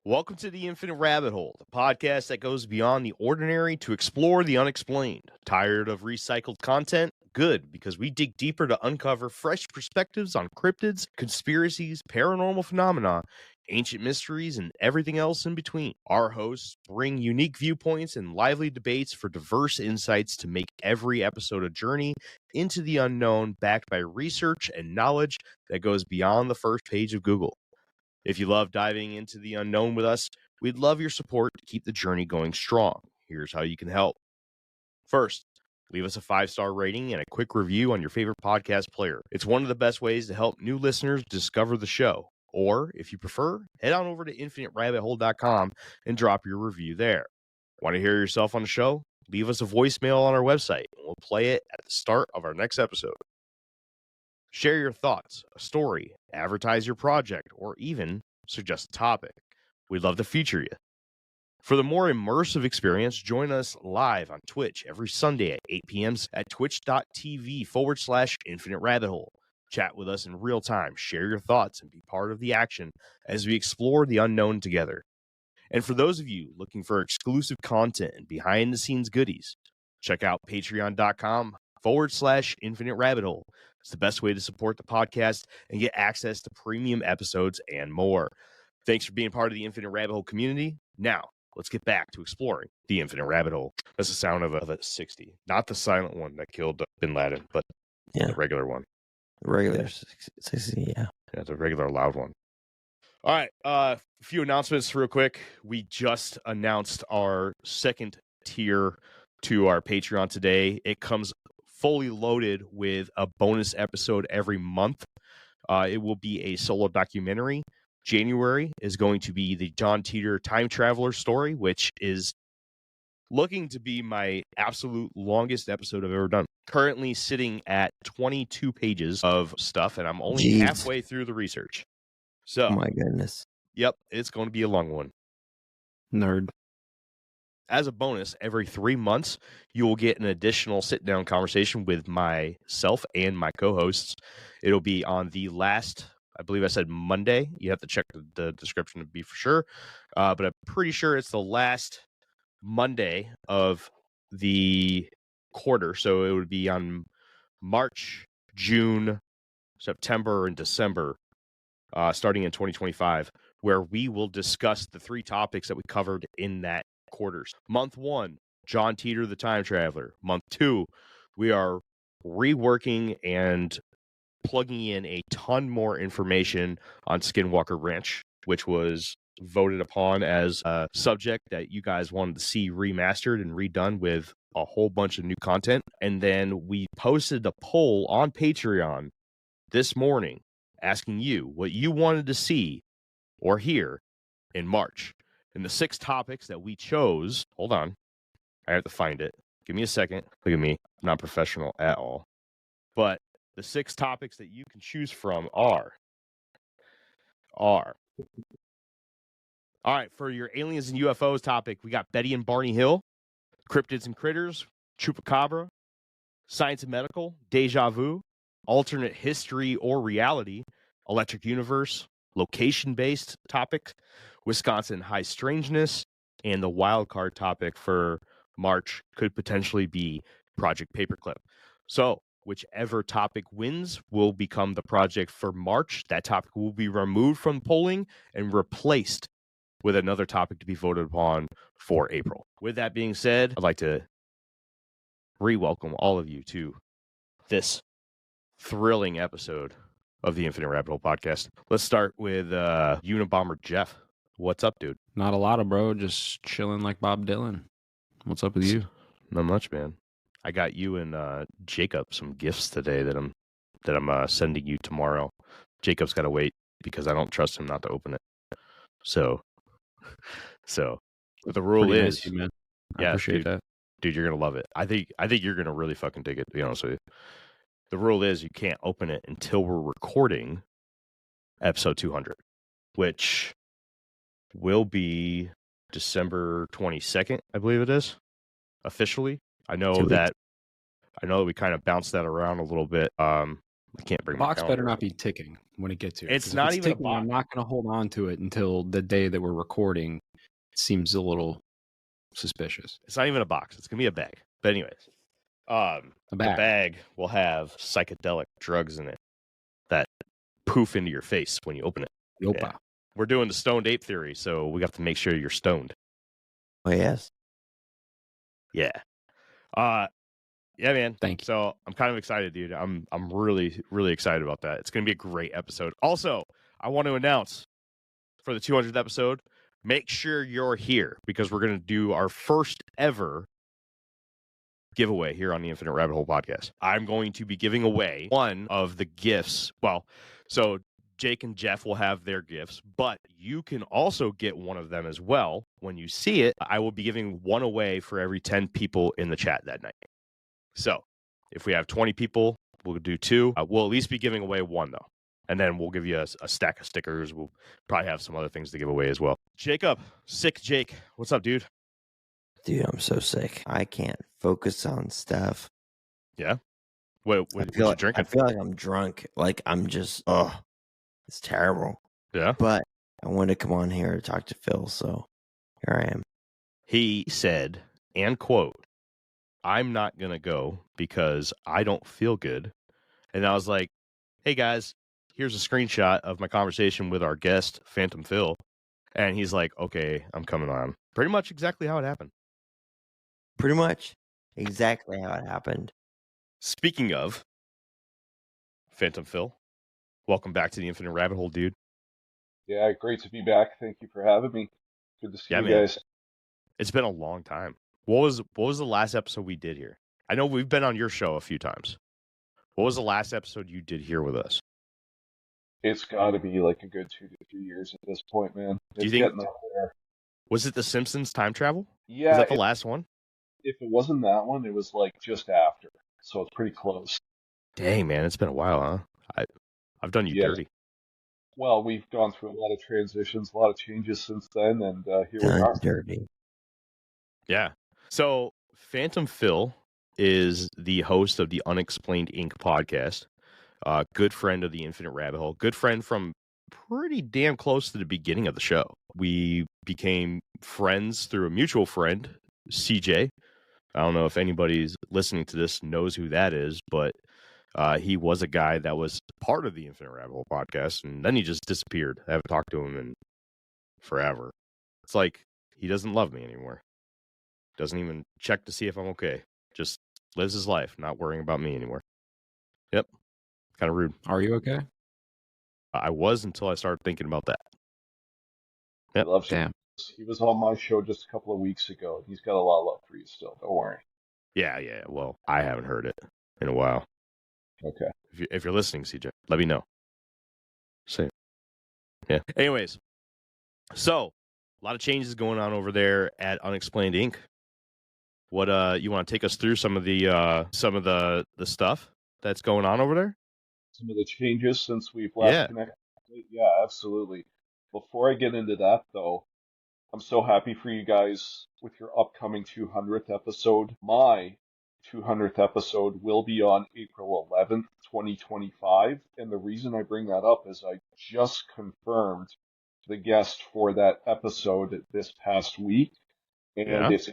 Welcome to the Infinite Rabbit Hole, the podcast that goes beyond the ordinary to explore the unexplained. Tired of recycled content? Good, because we dig deeper to uncover fresh perspectives on cryptids, conspiracies, paranormal phenomena, ancient mysteries, and everything else in between. Our hosts bring unique viewpoints and lively debates for diverse insights to make every episode a journey into the unknown, backed by research and knowledge that goes beyond the first page of Google. If you love diving into the unknown with us, we'd love your support to keep the journey going strong. Here's how you can help. First, leave us a 5-star rating and a quick review on your favorite podcast player. It's one of the best ways to help new listeners discover the show. Or, if you prefer, head on over to infiniterabbithole.com and drop your review there. Want to hear yourself on the show? Leave us a voicemail on our website, and we'll play it at the start of our next episode. Share your thoughts, a story, advertise your project, or even suggest a topic. We'd love to feature you. For the more immersive experience, join us live on Twitch every Sunday at 8 p.m. at twitch.tv/Infinite Rabbit Hole. Chat with us in real time, share your thoughts, and be part of the action as we explore the unknown together. And for those of you looking for exclusive content and behind-the-scenes goodies, check out patreon.com/Infinite Rabbit Hole. It's the best way to support the podcast and get access to premium episodes and more. Thanks for being part of the Infinite Rabbit Hole community. Now, let's get back to exploring the Infinite Rabbit Hole. That's the sound of a 60. Not the silent one that killed Bin Laden, but the regular one. Regular 60, yeah. Yeah, the regular loud one. All right, a few announcements real quick. We just announced our second tier to our Patreon today. It comes fully loaded with a bonus episode every month. It will be a solo documentary. January is going to be the John Titor time traveler story, which is looking to be my absolute longest episode I've ever done. Currently sitting at 22 pages of stuff, and I'm only halfway through the research. So, oh my goodness. Yep, it's going to be a long one. Nerd. As a bonus, every 3 months, you will get an additional sit-down conversation with myself and my co-hosts. It'll be on the last, I believe I said Monday. You have to check the description to be for sure. But I'm pretty sure it's the last Monday of the quarter. So it would be on March, June, September, and December, starting in 2025, where we will discuss the 3 topics that we covered in that quarters. Month 1, John Titor, the time traveler. Month 2, we are reworking and plugging in a ton more information on Skinwalker Ranch, which was voted upon as a subject that you guys wanted to see remastered and redone with a whole bunch of new content. And then we posted a poll on Patreon this morning asking you what you wanted to see or hear in March. And the 6 topics that we chose, hold on, I have to find it. Give me a second. Look at me, not professional at all. But the 6 topics that you can choose from are. All right, for your aliens and UFOs topic, we got Betty and Barney Hill, cryptids and critters, Chupacabra, science and medical, deja vu, alternate history or reality, electric universe, location-based topic, Wisconsin high strangeness, and the wild card topic for March could potentially be Project Paperclip. So whichever topic wins will become the project for March. That topic will be removed from polling and replaced with another topic to be voted upon for April. With that being said, I'd like to re-welcome all of you to this thrilling episode of the Infinite Rabbit Hole podcast. Let's start with Unabomber Jeff. What's up, dude? Not a lot of, bro. Just chilling like Bob Dylan. What's up with you? Not much, man. I got you and Jacob some gifts today that I'm sending you tomorrow. Jacob's got to wait because I don't trust him not to open it. So but the rule Pretty is, nice, man. I yeah, appreciate that. Dude, you're gonna love it. I think you're gonna really fucking dig it, to be honest with you. The rule is you can't open it until we're recording episode 200, which will be December 22nd, I believe it is, officially. I know that we kind of bounced that around a little bit I can't bring The my box calendar. better not be ticking when it gets here. It's 'cause not if even a ticking, box. I'm not going to hold on to it until the day that we're recording. It seems a little suspicious. It's not even a box. It's gonna be a bag. But anyways, the bag will have psychedelic drugs in it that poof into your face when you open it. Yopa. Yeah. We're doing the Stoned Ape Theory, so we have to make sure you're stoned. Oh yes. Yeah. Yeah, man. Thank you. So I'm kind of excited, dude. I'm really, really excited about that. It's gonna be a great episode. Also, I want to announce for the 200th episode, make sure you're here because we're gonna do our first ever giveaway here on the Infinite Rabbit Hole podcast. I'm going to be giving away one of the gifts. Well, so Jake and Jeff will have their gifts, but you can also get one of them as well. When you see it, I will be giving one away for every 10 people in the chat that night. So if we have 20 people, we'll do 2. We'll at least be giving away 1, though. And then we'll give you a stack of stickers. We'll probably have some other things to give away as well. Jacob, sick Jake. What's up, dude? Dude, I'm so sick. I can't focus on stuff. Yeah? What you drinking? I feel like I'm drunk. Like I'm just, it's terrible. Yeah? But I wanted to come on here to talk to Phil, so here I am. He said, and quote, I'm not going to go because I don't feel good. And I was like, hey, guys, here's a screenshot of my conversation with our guest, Phantom Phil. And he's like, okay, I'm coming on. Pretty much exactly how it happened. Pretty much exactly how it happened. Speaking of Phantom Phil, welcome back to the Infinite Rabbit Hole, dude. Yeah, great to be back. Thank you for having me. Good to see you man. guys. It's been a long time. What was the last episode we did here? I know we've been on your show a few times. What was the last episode you did here with us? It's got to be like a good 2 to 3 years at this point, man. Do you It's think- getting up there. Was it The Simpsons Time Travel? Yeah, Was that the last one? if it wasn't that one, it was like just after. So it's pretty close. Dang, man, it's been a while, huh? I've done you Yeah. dirty. Well, we've gone through a lot of transitions, a lot of changes since then, and here we Done are. dirty. Yeah. So Phantom Phil is the host of the Unexplained Inc. podcast. Good friend of the Infinite Rabbit Hole. Good friend from pretty damn close to the beginning of the show. We became friends through a mutual friend, CJ. I don't know if anybody's listening to this knows who that is, but he was a guy that was part of the Infinite Rabbit Hole podcast, and then he just disappeared. I haven't talked to him in forever. It's like he doesn't love me anymore. Doesn't even check to see if I'm okay. Just lives his life, not worrying about me anymore. Yep. Kind of rude. Are you okay? I was until I started thinking about that. He Yep. loves you. Damn. He was on my show just a couple of weeks ago. He's got a lot of love for you still. Don't worry. Yeah. Well, I haven't heard it in a while. Okay. If you're listening, CJ, let me know. Same. Yeah. Anyways, so a lot of changes going on over there at Unexplained Inc. What you want to take us through some of the stuff that's going on over there? Some of the changes since we've last Yeah. connected. Yeah, absolutely. Before I get into that, though, I'm so happy for you guys with your upcoming 200th episode. My 200th episode will be on April 11th, 2025. And the reason I bring that up is I just confirmed the guest for that episode this past week. And Yeah. it's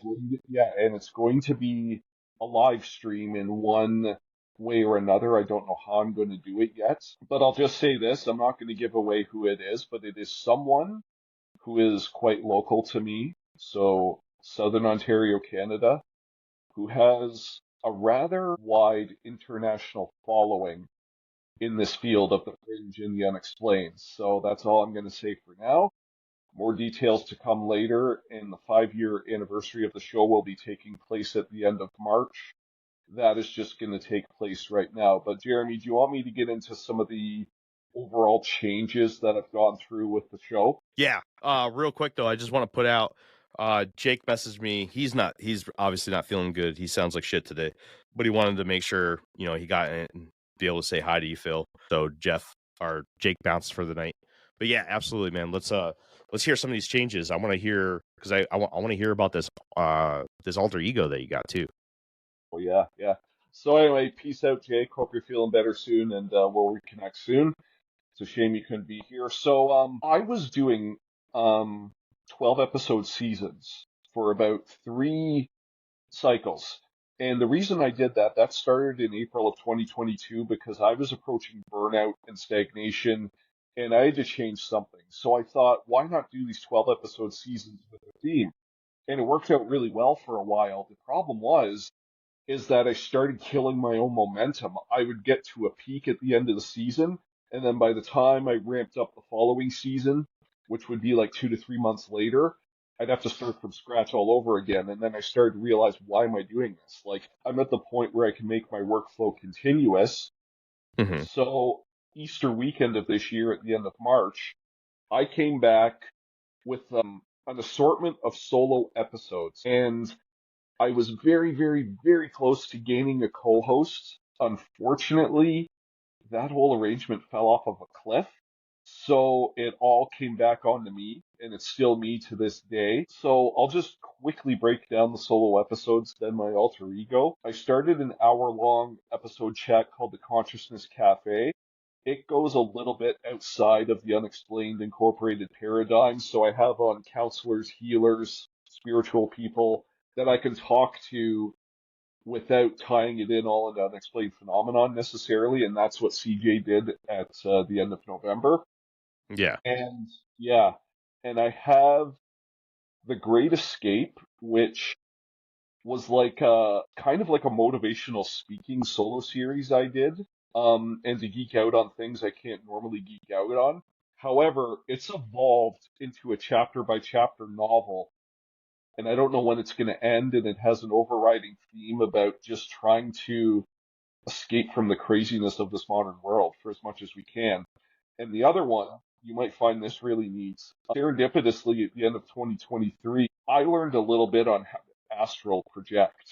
going to be a live stream in one way or another. I don't know how I'm going to do it yet, but I'll just say this. I'm not going to give away who it is, but it is someone who is quite local to me. So Southern Ontario, Canada, who has a rather wide international following in this field of the fringe and the unexplained. So that's all I'm going to say for now. More details to come later, and the 5-year anniversary of the show will be taking place at the end of March. That is just going to take place right now. But Jeremy, do you want me to get into some of the overall changes that have gone through with the show? Yeah. Real quick though, I just want to put out. Jake messaged me. He's obviously not feeling good. He sounds like shit today, but he wanted to make sure he got in and be able to say hi to you, Phil. So Jake bounced for the night. But yeah, absolutely, man. Let's hear some of these changes. I want to hear because I want to hear about this alter ego that you got too. Oh, yeah. So anyway, peace out, Jake. Hope you're feeling better soon, and we'll reconnect soon. It's a shame you couldn't be here. So I was doing 12 episode seasons for about 3 cycles. And the reason I did that, that started in April of 2022 because I was approaching burnout and stagnation and I had to change something. So I thought, why not do these 12 episode seasons with a theme? And it worked out really well for a while. The problem is that I started killing my own momentum. I would get to a peak at the end of the season, and then by the time I ramped up the following season, which would be like 2 to 3 months later, I'd have to start from scratch all over again. And then I started to realize, why am I doing this? Like, I'm at the point where I can make my workflow continuous. Hmm. So Easter weekend of this year, at the end of March, I came back with an assortment of solo episodes, and I was very, very, very close to gaining a co-host. Unfortunately, that whole arrangement fell off of a cliff. So it all came back onto me, and it's still me to this day. So I'll just quickly break down the solo episodes, then my alter ego. I started an hour-long episode chat called the Consciousness Cafe. It goes a little bit outside of the unexplained incorporated paradigm, so I have on counselors, healers, spiritual people that I can talk to without tying it in all into unexplained phenomenon necessarily, and that's what CJ did at the end of November. Yeah. And yeah, and I have The Great Escape, which was like kind of like a motivational speaking solo series I did, and to geek out on things I can't normally geek out on. However, it's evolved into a chapter by chapter novel, and I don't know when it's going to end, and it has an overriding theme about just trying to escape from the craziness of this modern world for as much as we can. And the other one, you might find this really neat. Serendipitously, at the end of 2023, I learned a little bit on how to astral project.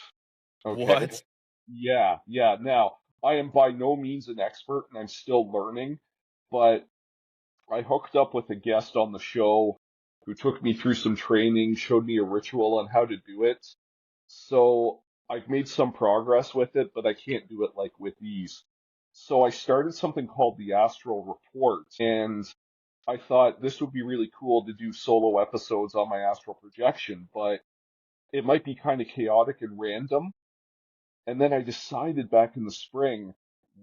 Okay. What? Yeah, yeah. Now, I am by no means an expert and I'm still learning, but I hooked up with a guest on the show who took me through some training, showed me a ritual on how to do it. So I've made some progress with it, but I can't do it like with ease. So I started something called the Astral Report, and I thought this would be really cool to do solo episodes on my astral projection, but it might be kind of chaotic and random. And then I decided back in the spring,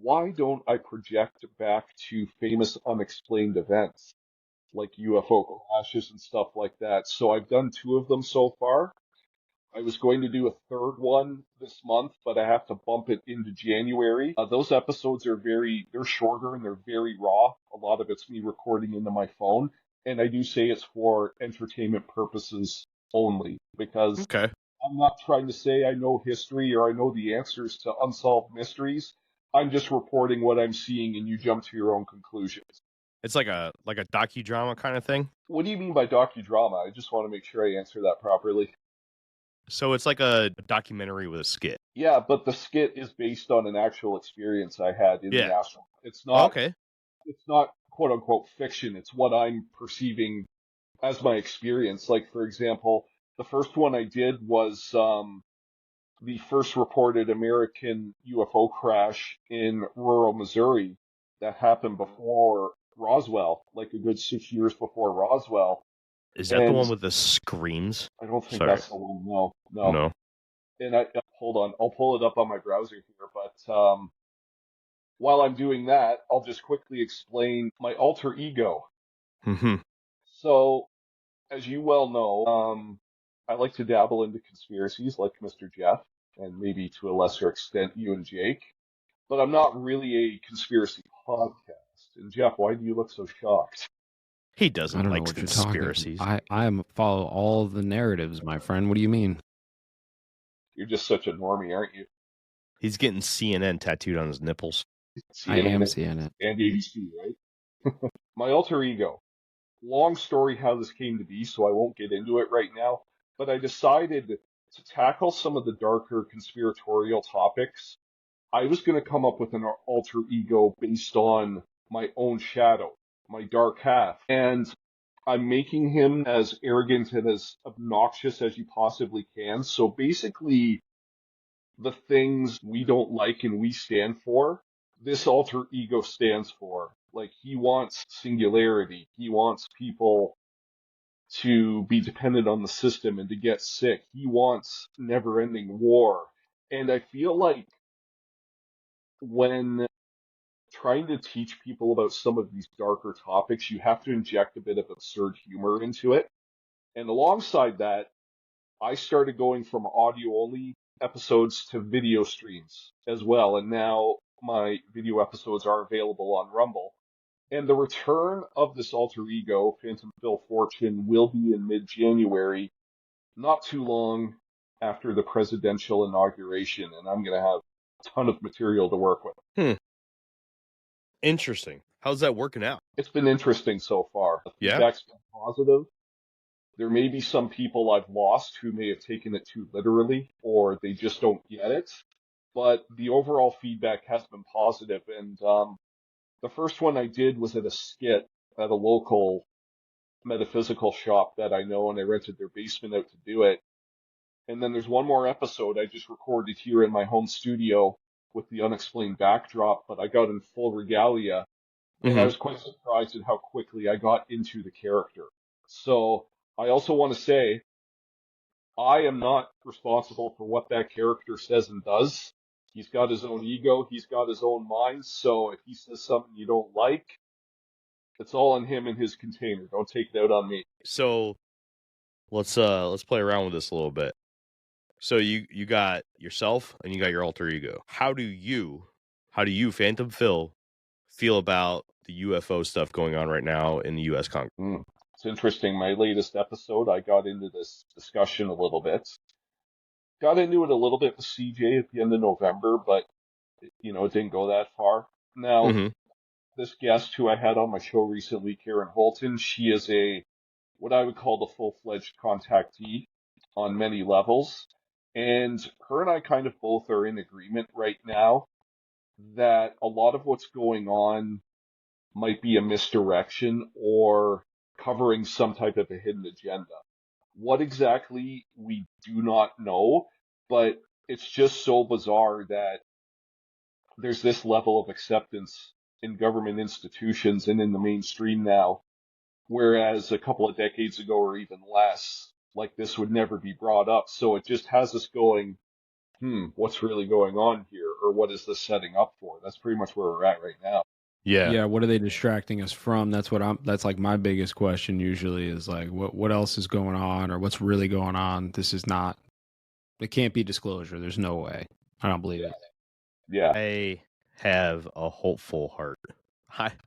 why don't I project back to famous unexplained events like UFO crashes and stuff like that? So I've done 2 of them so far. I was going to do a third one this month, but I have to bump it into January. Those episodes are they're shorter and they're very raw. A lot of it's me recording into my phone. And I do say it's for entertainment purposes only because Okay. I'm not trying to say I know history or I know the answers to unsolved mysteries. I'm just reporting what I'm seeing and you jump to your own conclusions. It's like a docudrama kind of thing. What do you mean by docudrama? I just want to make sure I answer that properly. So it's like a documentary with a skit. Yeah, but the skit is based on an actual experience I had in the Yeah. astral. It's not Okay. it's not quote unquote fiction. It's what I'm perceiving as my experience. Like for example, the first one I did was the first reported American UFO crash in rural Missouri that happened before Roswell, like a good 6 years before Roswell. Is that the And one with the screams? I don't think Sorry. that's the one. No, no. No. And hold on, I'll pull it up on my browser here. But while I'm doing that, I'll just quickly explain my alter ego. Hmm. So, as you well know, I like to dabble into conspiracies like Mr. Jeff, and maybe to a lesser extent you and Jake. But I'm not really a conspiracy podcast. And Jeff, why do you look so shocked? He I doesn't don't know like what you're talking. conspiracies. I follow all the narratives, my friend. What do you mean? You're just such a normie, aren't you? He's getting CNN tattooed on his nipples. I am CNN seeing it. and ABC, right? My alter ego. Long story how this came to be, so I won't get into it right now. But I decided to tackle some of the darker conspiratorial topics. I was going to come up with an alter ego based on my own shadow, my dark half. And I'm making him as arrogant and as obnoxious as you possibly can. So basically, the things we don't like and we stand for, this alter ego stands for. Like, he wants singularity. He wants people to be dependent on the system and to get sick. He wants never-ending war. And I feel like when trying to teach people about some of these darker topics, you have to inject a bit of absurd humor into it. And alongside that, I started going from audio-only episodes to video streams as well. And now my video episodes are available on Rumble. And the return of this alter ego, Phantom Phil Fortune, will be in mid-January, not too long after the presidential inauguration, and I'm going to have a ton of material to work with. Interesting. How's that working out? It's been interesting so far. The Yeah? feedback's been positive. There may be some people I've lost who may have taken it too literally, or they just don't get it, but the overall feedback has been positive, and the first one I did was at a skit at a local metaphysical shop that I know, and I rented their basement out to do it. And then there's one more episode I just recorded here in my home studio with the unexplained backdrop, but I got in full regalia, and I was quite surprised at how quickly I got into the character. So I also want to say, I am not responsible for what that character says and does. He's got his own ego, he's got his own mind, so if he says something you don't like, it's all on him and his container. Don't take it out on me. So let's play around with this a little bit. So you got yourself and you got your alter ego. How do you, Phantom Phil, feel about the UFO stuff going on right now in the U.S. Congress? It's interesting. My latest episode, I got into this discussion a little bit. Got into it a little bit with CJ at the end of November, but, it didn't go that far. Now, this guest who I had on my show recently, Karen Holton, she is what I would call the full-fledged contactee on many levels. And her and I kind of both are in agreement right now that a lot of what's going on might be a misdirection or covering some type of a hidden agenda. What exactly, we do not know, but it's just so bizarre that there's this level of acceptance in government institutions and in the mainstream now, whereas a couple of decades ago or even less, like, this would never be brought up. So it just has us going, what's really going on here? Or what is this setting up for? That's pretty much where we're at right now. Yeah, what are they distracting us from? That's like my biggest question usually is like, what else is going on, or what's really going on? It can't be disclosure. There's no way. I don't believe it. Yeah. I have a hopeful heart.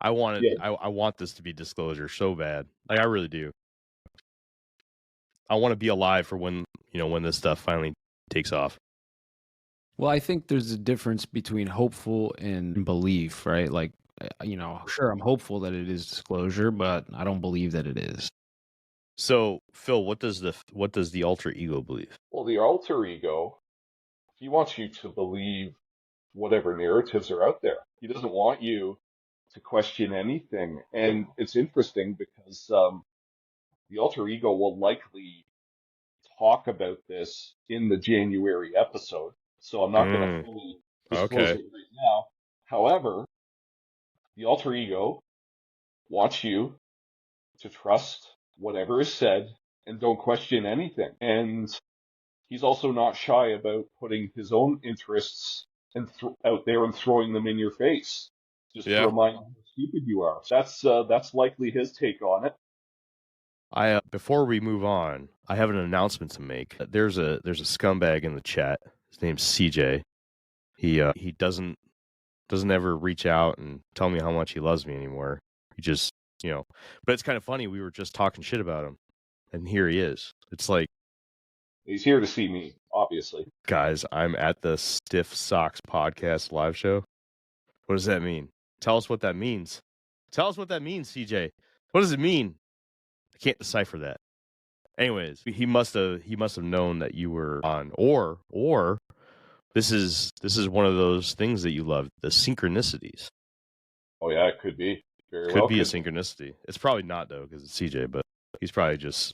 I want this to be disclosure so bad. Like, I really do. I want to be alive for when this stuff finally takes off. Well, I think there's a difference between hopeful and belief, right? Like, sure, I'm hopeful that it is disclosure, but I don't believe that it is. So, Phil, what does the alter ego believe? Well, the alter ego, he wants you to believe whatever narratives are out there. He doesn't want you to question anything. And it's interesting because the alter ego will likely talk about this in the January episode. So I'm not going to fully disclose it right now. However, the alter ego wants you to trust whatever is said and don't question anything. And he's also not shy about putting his own interests out there and throwing them in your face, just to remind you how stupid you are. That's likely his take on it. Before we move on, I have an announcement to make. There's a scumbag in the chat. His name's CJ. He doesn't ever reach out and tell me how much he loves me anymore. He just, but it's kind of funny. We were just talking shit about him, and here he is. It's like, he's here to see me, obviously. Guys, I'm at the Stiff Socks podcast live show. What does that mean? Tell us what that means. Tell us what that means, CJ. What does it mean? I can't decipher that. Anyways, he must have known that you were on, or this is one of those things that you love, the synchronicities. Oh yeah, it could be. Could be a synchronicity. It's probably not though, because it's CJ, but he's probably just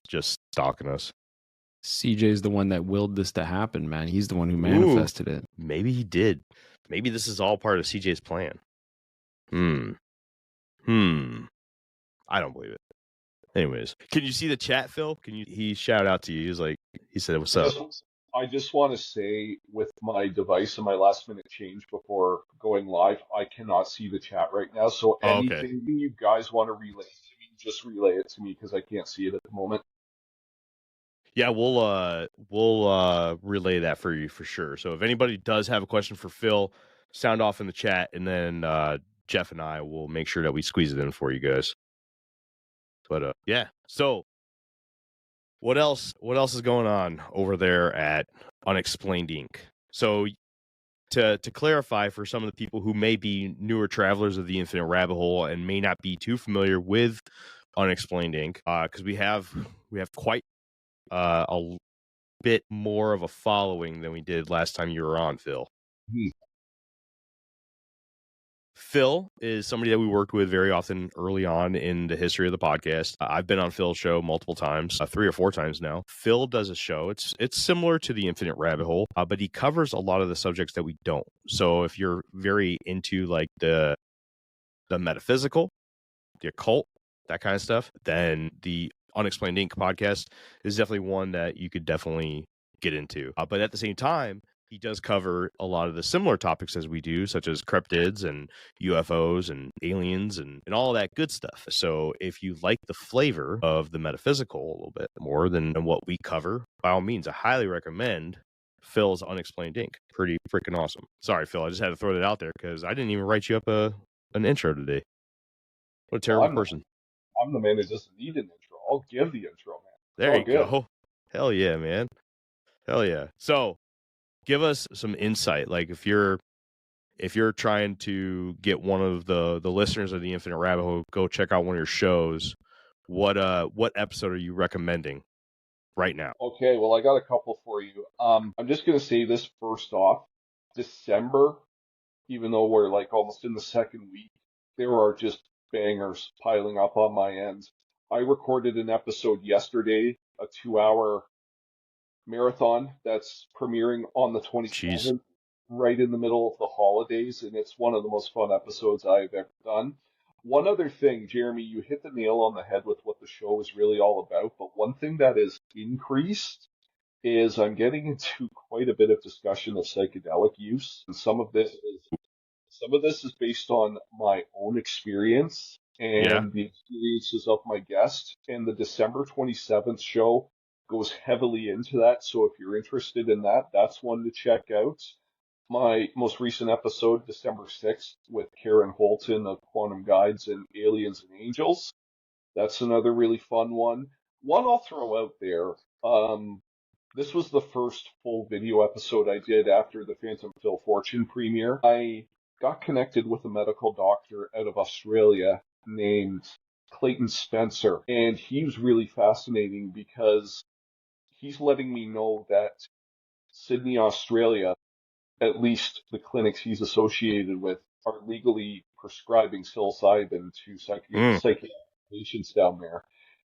stalking us. CJ's the one that willed this to happen, man. He's the one who manifested it. Maybe he did. Maybe this is all part of CJ's plan. I don't believe it. Anyways, can you see the chat, Phil? He shouted out to you. He said, "What's up?" I just want to say, with my device and my last minute change before going live, I cannot see the chat right now. So anything you guys want to relay to me, just relay it to me because I can't see it at the moment. Yeah, we'll relay that for you for sure. So if anybody does have a question for Phil, sound off in the chat, and then Jeff and I will make sure that we squeeze it in for you guys. But yeah. So what else is going on over there at Unexplained Inc.? So to clarify for some of the people who may be newer travelers of the Infinite Rabbit Hole and may not be too familiar with Unexplained Inc., because we have quite a bit more of a following than we did last time you were on, Phil. Phil is somebody that we worked with very often early on in the history of the podcast. I've been on Phil's show multiple times, 3 or 4 times now. Phil does a show. It's similar to the Infinite Rabbit Hole, but he covers a lot of the subjects that we don't. So if you're very into like the metaphysical, the occult, that kind of stuff, then the Unexplained Inc. podcast is definitely one that you could definitely get into. But at the same time, he does cover a lot of the similar topics as we do, such as cryptids and UFOs and aliens and all that good stuff. So if you like the flavor of the metaphysical a little bit more than what we cover, by all means, I highly recommend Phil's Unexplained Inc. Pretty freaking awesome. Sorry, Phil, I just had to throw that out there because I didn't even write you up an intro today. What a terrible person. I'm the man who doesn't need an intro. I'll give the intro, man. There you go. Hell yeah, man. Hell yeah. So give us some insight. Like if you're trying to get one of the listeners of the Infinite Rabbit Hole, go check out one of your shows. What episode are you recommending right now? Okay, well I got a couple for you. I'm just gonna say this first off. December, even though we're like almost in the second week, there are just bangers piling up on my end. I recorded an episode yesterday, a 2-hour marathon that's premiering on the 27th, right in the middle of the holidays, and it's one of the most fun episodes I've ever done. One other thing, Jeremy, you hit the nail on the head with what the show is really all about, but one thing that is increased is I'm getting into quite a bit of discussion of psychedelic use, and some of this is based on my own experience and the experiences of my guest. And the December 27th show goes heavily into that. So if you're interested in that, that's one to check out. My most recent episode, December 6th, with Karen Holton of Quantum Guides and Aliens and Angels. That's another really fun one. One I'll throw out there. This was the first full video episode I did after the Phantom Phil Fortune premiere. I got connected with a medical doctor out of Australia named Clayton Spencer, and he was really fascinating because he's letting me know that Sydney, Australia, at least the clinics he's associated with, are legally prescribing psilocybin to psychiatric patients down there.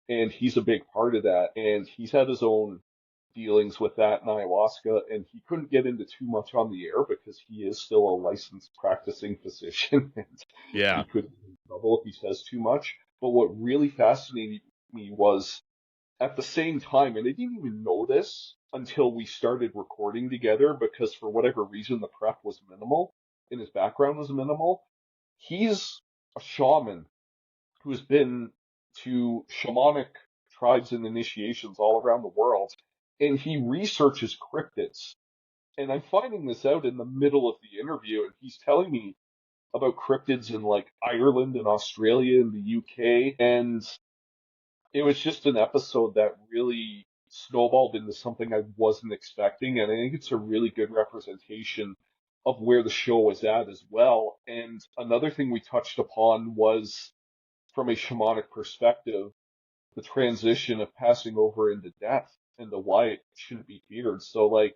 And he's a big part of that. And he's had his own dealings with that in ayahuasca, and he couldn't get into too much on the air because he is still a licensed practicing physician. And he could be in trouble if he says too much. But what really fascinated me was at the same time, and I didn't even know this until we started recording together because for whatever reason the prep was minimal and his background was minimal. He's a shaman who's been to shamanic tribes and initiations all around the world, and he researches cryptids. And I'm finding this out in the middle of the interview, and he's telling me about cryptids in like Ireland and Australia and the UK, and it was just an episode that really snowballed into something I wasn't expecting, and I think it's a really good representation of where the show was at as well. And another thing we touched upon was, from a shamanic perspective, the transition of passing over into death and the why it shouldn't be feared. So like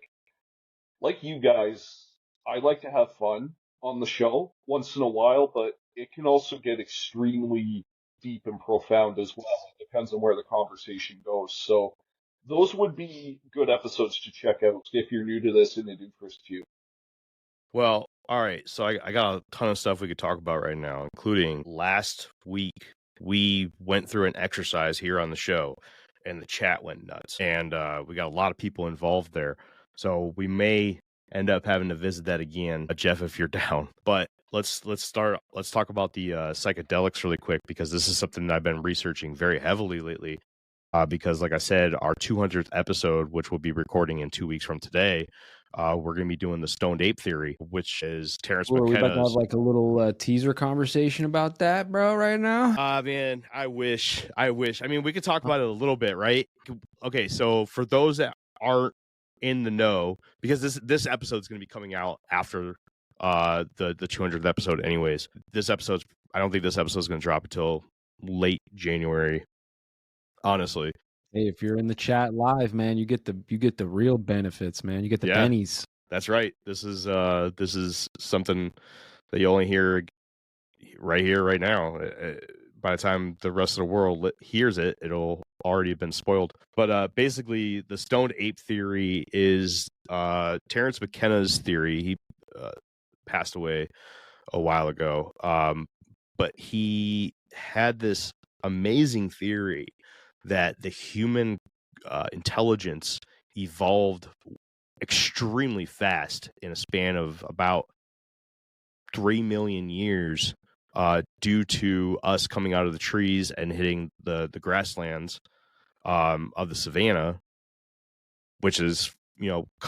you guys, I like to have fun on the show once in a while, but it can also get extremely deep and profound as well. It depends on where the conversation goes. So those would be good episodes to check out if you're new to this and it interests you. Well, all right. So I got a ton of stuff we could talk about right now, including last week we went through an exercise here on the show, and the chat went nuts, and we got a lot of people involved there. So we may end up having to visit that again, Jeff, if you're down. But let's talk about the psychedelics really quick, because this is something that I've been researching very heavily lately. Because, like I said, our 200th episode, which we'll be recording in 2 weeks from today, we're going to be doing the Stoned Ape Theory, which is Terrence Are we about to have McKenna's. like a little teaser conversation about that, bro, right now? Man, I wish. I mean, we could talk about it a little bit, right? Okay, so for those that aren't in the know, because this episode's going to be coming out after the 200th episode anyways. I don't think this episode's going to drop until late January, honestly. Hey, if you're in the chat live, man, you get the real benefits, man. You get the bennies. That's right. This is something that you only hear right here, right now. By the time the rest of the world hears it, it'll already have been spoiled. But basically, the Stoned Ape Theory is Terrence McKenna's theory. He passed away a while ago, but he had this amazing theory that the human intelligence evolved extremely fast in a span of about 3 million years due to us coming out of the trees and hitting the grasslands of the savanna, which is,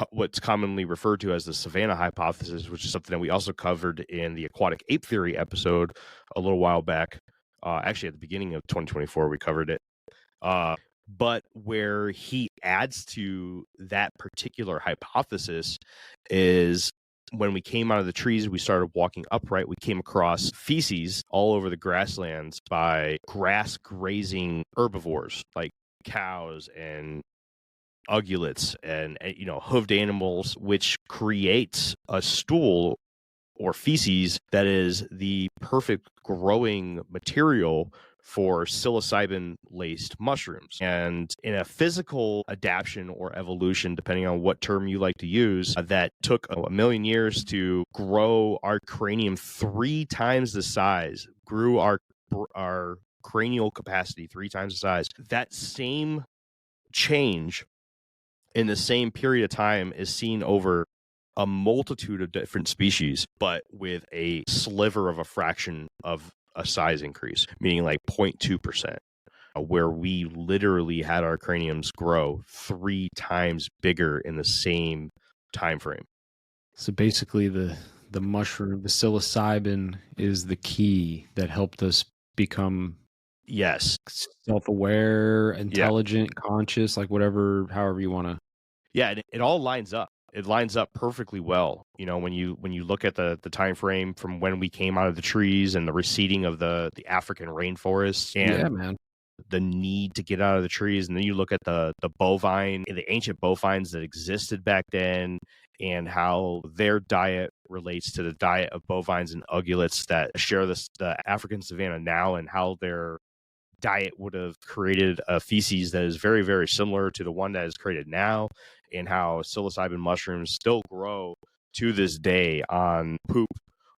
what's commonly referred to as the savanna hypothesis, which is something that we also covered in the aquatic ape theory episode a little while back. Actually, at the beginning of 2024, we covered it. But where he adds to that particular hypothesis is when we came out of the trees, we started walking upright. We came across feces all over the grasslands by grass grazing herbivores like cows and ungulates and hoofed animals, which creates a stool or feces that is the perfect growing material for psilocybin-laced mushrooms. And in a physical adaptation or evolution, depending on what term you like to use, that took 1 million years to grow our cranium 3 times the size, grew our cranial capacity 3 times the size. That same change in the same period of time is seen over a multitude of different species, but with a sliver of a fraction of a size increase, meaning like 0.2%, where we literally had our craniums grow 3 times bigger in the same time frame. So basically, the mushroom, the psilocybin, is the key that helped us become self-aware, intelligent, conscious, like however you want to. Yeah, it all lines up. It lines up perfectly well. When you look at the time frame from when we came out of the trees and the receding of the African rainforests and the need to get out of the trees, and then you look at the ancient bovines that existed back then, and how their diet relates to the diet of bovines and ungulates that share the African savanna now, and how their diet would have created a feces that is very, very similar to the one that is created now, and how psilocybin mushrooms still grow to this day on poop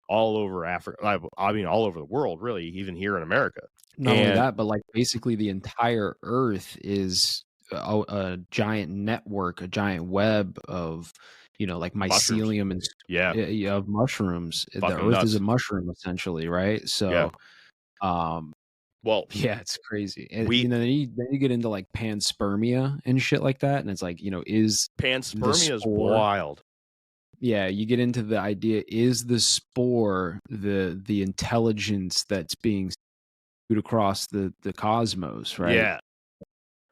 all over Africa. I mean, all over the world, really, even here in America. Not only that, but like basically the entire Earth is a giant network, a giant web of, like mycelium and of mushrooms. The Earth is a mushroom essentially, right? So, well, yeah, it's crazy. And then you get into like panspermia and shit like that, and it's like, is panspermia is wild. Yeah, you get into the idea: is the spore the intelligence that's being spewed across the cosmos, right? Yeah.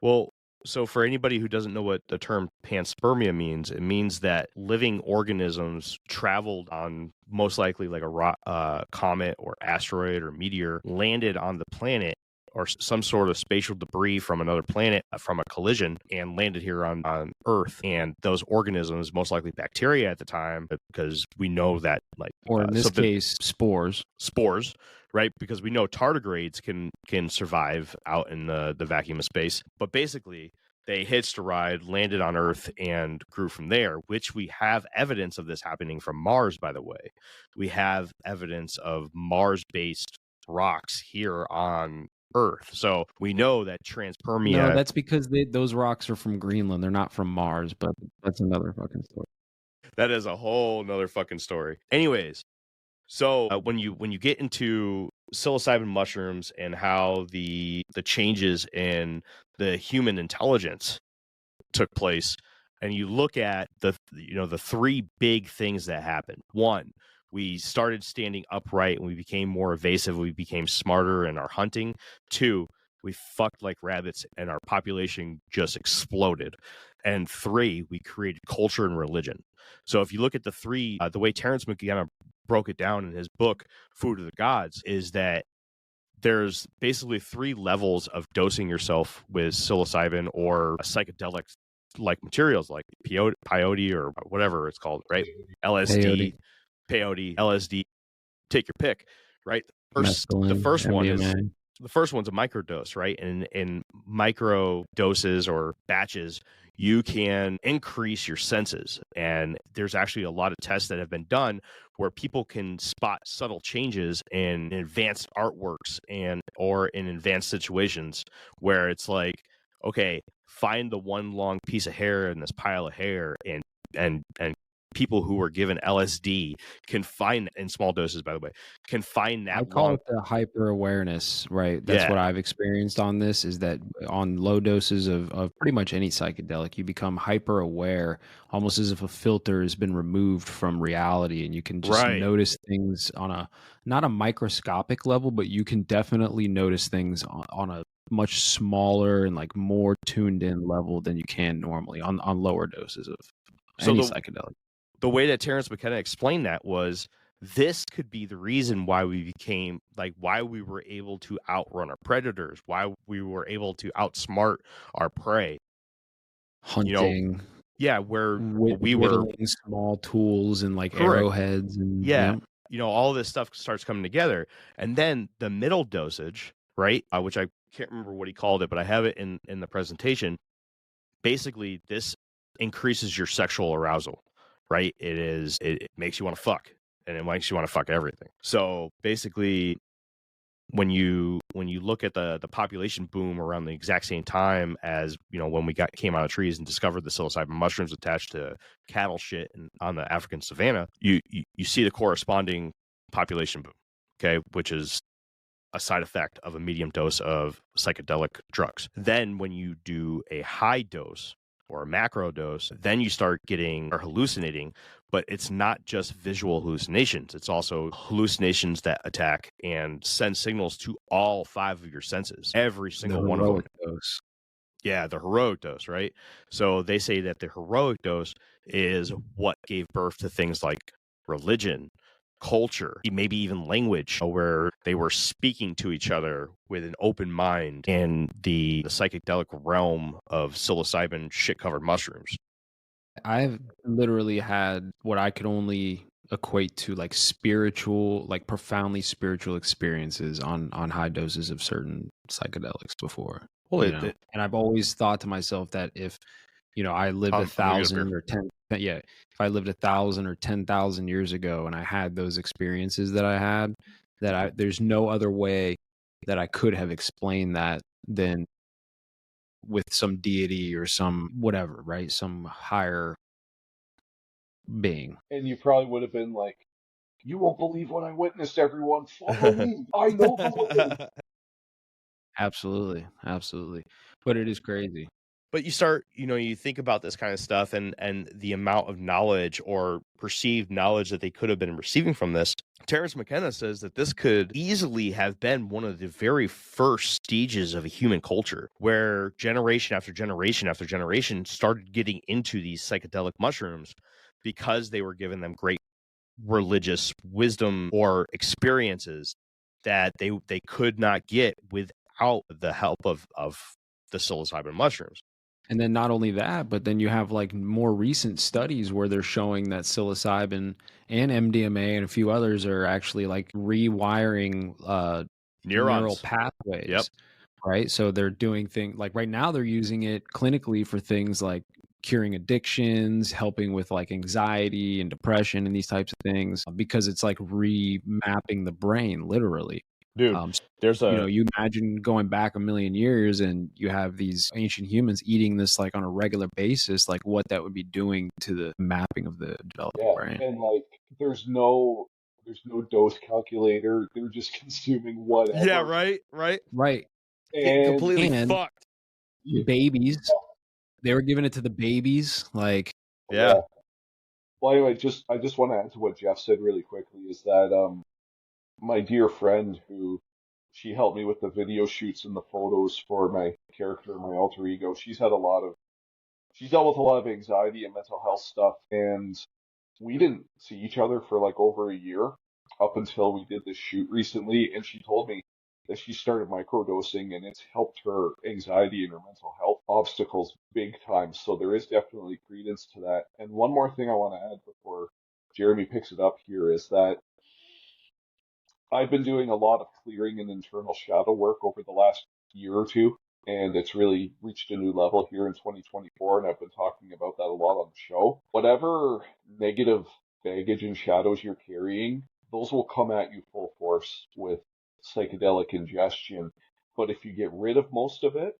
Well, so for anybody who doesn't know what the term panspermia means, it means that living organisms traveled on most likely like a comet or asteroid or meteor, landed on the planet or some sort of spatial debris from another planet from a collision, and landed here on Earth. And those organisms, most likely bacteria at the time, because we know that, like, or in this case, spores, right? Because we know tardigrades can survive out in the vacuum of space. But basically, They hitched a ride, landed on Earth, and grew from there, which we have evidence of this happening from Mars, by the way. We have evidence of Mars-based rocks here on Earth. So we know that transpermia... No, that's because those rocks are from Greenland. They're not from Mars, but that's another fucking story. That is a whole nother fucking story. Anyways, so when you get into psilocybin mushrooms and how the changes in the human intelligence took place, and you look at the three big things that happened. One, we started standing upright and we became more evasive. We became smarter in our hunting. Two, we fucked like rabbits and our population just exploded. And three, we created culture and religion. So if you look at the three, the way Terence McKenna broke it down in his book, Food of the Gods, is that there's basically three levels of dosing yourself with psilocybin or psychedelic like materials like peyote or whatever it's called, right? LSD, peyote, LSD, take your pick, right? The first one is the first one's a microdose, right? And in micro doses or batches, you can increase your senses. And there's actually a lot of tests that have been done where people can spot subtle changes in advanced artworks or in advanced situations where it's like, okay, find the one long piece of hair in this pile of hair, and people who were given LSD can find, in small doses, by the way, can find that. I call it the hyper awareness, right? That's what I've experienced on this, is that on low doses of pretty much any psychedelic, you become hyper aware, almost as if a filter has been removed from reality, and you can just notice things on not a microscopic level, but you can definitely notice things on a much smaller and like more tuned in level than you can normally on lower doses of any psychedelic. The way that Terence McKenna explained that was, this could be the reason why we were able to outrun our predators, why we were able to outsmart our prey. Hunting. Where we were small tools and like arrowheads and all this stuff starts coming together. And then the middle dosage, right? Which I can't remember what he called it, but I have it in the presentation. Basically, this increases your sexual arousal. Right? It makes you want to fuck, and it makes you want to fuck everything. So basically, when you look at the population boom around the exact same time as, when we came out of trees and discovered the psilocybin mushrooms attached to cattle shit on the African savanna, you see the corresponding population boom, okay, which is a side effect of a medium dose of psychedelic drugs. Then when you do a high dose or a macro dose, then you start getting or hallucinating, but it's not just visual hallucinations. It's also hallucinations that attack and send signals to all five of your senses, every single one of them. Dose. Yeah, the heroic dose, right? So they say that the heroic dose is what gave birth to things like religion, culture, maybe even language, where they were speaking to each other with an open mind in the psychedelic realm of psilocybin shit-covered mushrooms. I've literally had what I could only equate to like spiritual, like profoundly spiritual experiences on high doses of certain psychedelics before. Well, and I've always thought to myself that if I lived 1,000 or 10, if I lived 1,000 or 10,000 years ago and I had those experiences that I had, there's no other way that I could have explained that than with some deity or some whatever, right? Some higher being. And you probably would have been like, "You won't believe what I witnessed, everyone. Follow me. I know the way." Absolutely. But it is crazy. But you start, you think about this kind of stuff and the amount of knowledge or perceived knowledge that they could have been receiving from this. Terence McKenna says that this could easily have been one of the very first stages of a human culture, where generation after generation after generation started getting into these psychedelic mushrooms because they were giving them great religious wisdom or experiences that they could not get without the help of the psilocybin mushrooms. And then not only that, but then you have like more recent studies where they're showing that psilocybin and MDMA and a few others are actually like rewiring neural pathways. Yep. right? So they're doing things like right now they're using it clinically for things like curing addictions, helping with like anxiety and depression and these types of things because it's like remapping the brain literally. Dude, Um, there's you know, a you imagine going back a million years and you have these ancient humans eating this like on a regular basis, like what that would be doing to the mapping of the developing Yeah, brain. and like there's no dose calculator. They're just consuming yeah, whatever. right. Right. Getting And completely And fucked. babies, they were giving it to the babies. Like, Yeah. yeah. Well, anyway, I just want to add to what Jeff said really quickly is that my dear friend who she helped me with the video shoots and the photos for my character, my alter ego. She's dealt with a lot of anxiety and mental health stuff, and we didn't see each other for like over a year up until we did this shoot recently, and she told me that she started microdosing and it's helped her anxiety and her mental health obstacles big time. So there is definitely credence to that. And one more thing I want to add before Jeremy picks it up here is that I've been doing a lot of clearing and internal shadow work over the last year or two, and it's really reached a new level here in 2024, and I've been talking about that a lot on the show. Whatever negative baggage and shadows you're carrying, those will come at you full force with psychedelic ingestion. But if you get rid of most of it,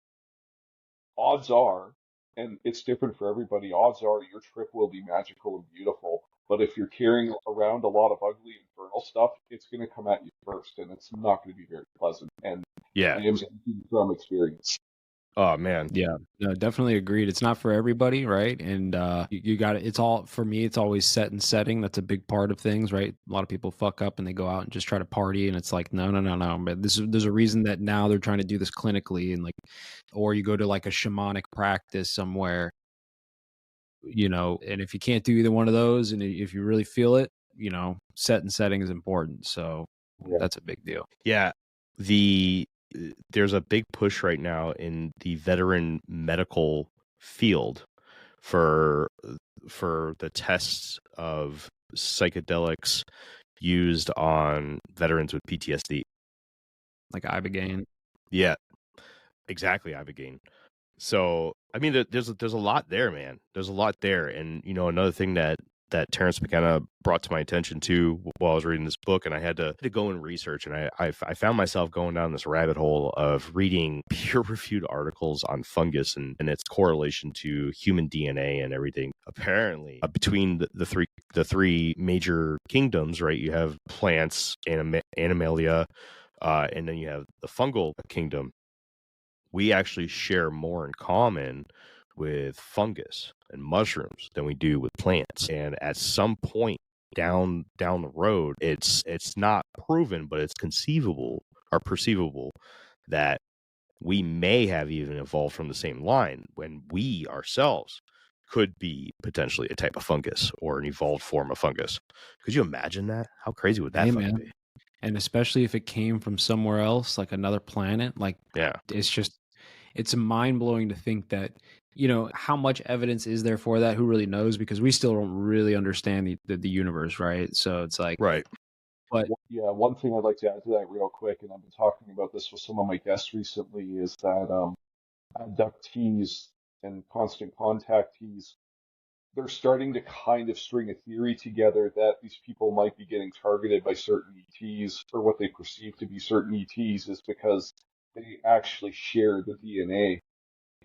odds are, and it's different for everybody, odds are your trip will be magical and beautiful. But if you're carrying around a lot of ugly infernal stuff, it's going to come at you first, and it's not going to be very pleasant. And Yeah. I am speaking from experience. Oh man. yeah, no, definitely agreed. It's not for everybody, right? And you got it. It's all for me. It's always set and setting. That's a big part of things, right? A lot of people fuck up and they go out and just try to party, and it's like, no, no, no, no. But there's a reason that now they're trying to do this clinically, and like, or you go to like a shamanic practice somewhere, you know. And if you can't do either one of those, and if you really feel it, you know, set and setting is important. So Yeah. that's a big deal. Yeah. There's a big push right now in the veteran medical field for the tests of psychedelics used on veterans with PTSD. Like Ibogaine. Yeah, exactly, Ibogaine. So, I mean, there's a lot there, man. There's a lot there, and you know, another thing that Terrence McKenna brought to my attention too while I was reading this book, and I had to go and research, and I found myself going down this rabbit hole of reading peer-reviewed articles on fungus and its correlation to human DNA and everything. Apparently, between the three major kingdoms, right? You have plants, Animalia, and then you have the fungal kingdom. We actually share more in common with fungus and mushrooms than we do with plants. And at some point down the road, it's not proven, but it's conceivable or perceivable that we may have even evolved from the same line when we ourselves could be potentially a type of fungus or an evolved form of fungus. Could you imagine that? How crazy would that Hey, fucking man. be? And especially if it came from somewhere else, like another planet, like Yeah. it's mind blowing to think that, you know, how much evidence is there for that? Who really knows? Because we still don't really understand the universe, right? So it's like, Right. but Yeah, one thing I'd like to add to that real quick, and I've been talking about this with some of my guests recently, is that abductees and constant contactees, they're starting to kind of string a theory together that these people might be getting targeted by certain ETs, or what they perceive to be certain ETs, is because they actually share the DNA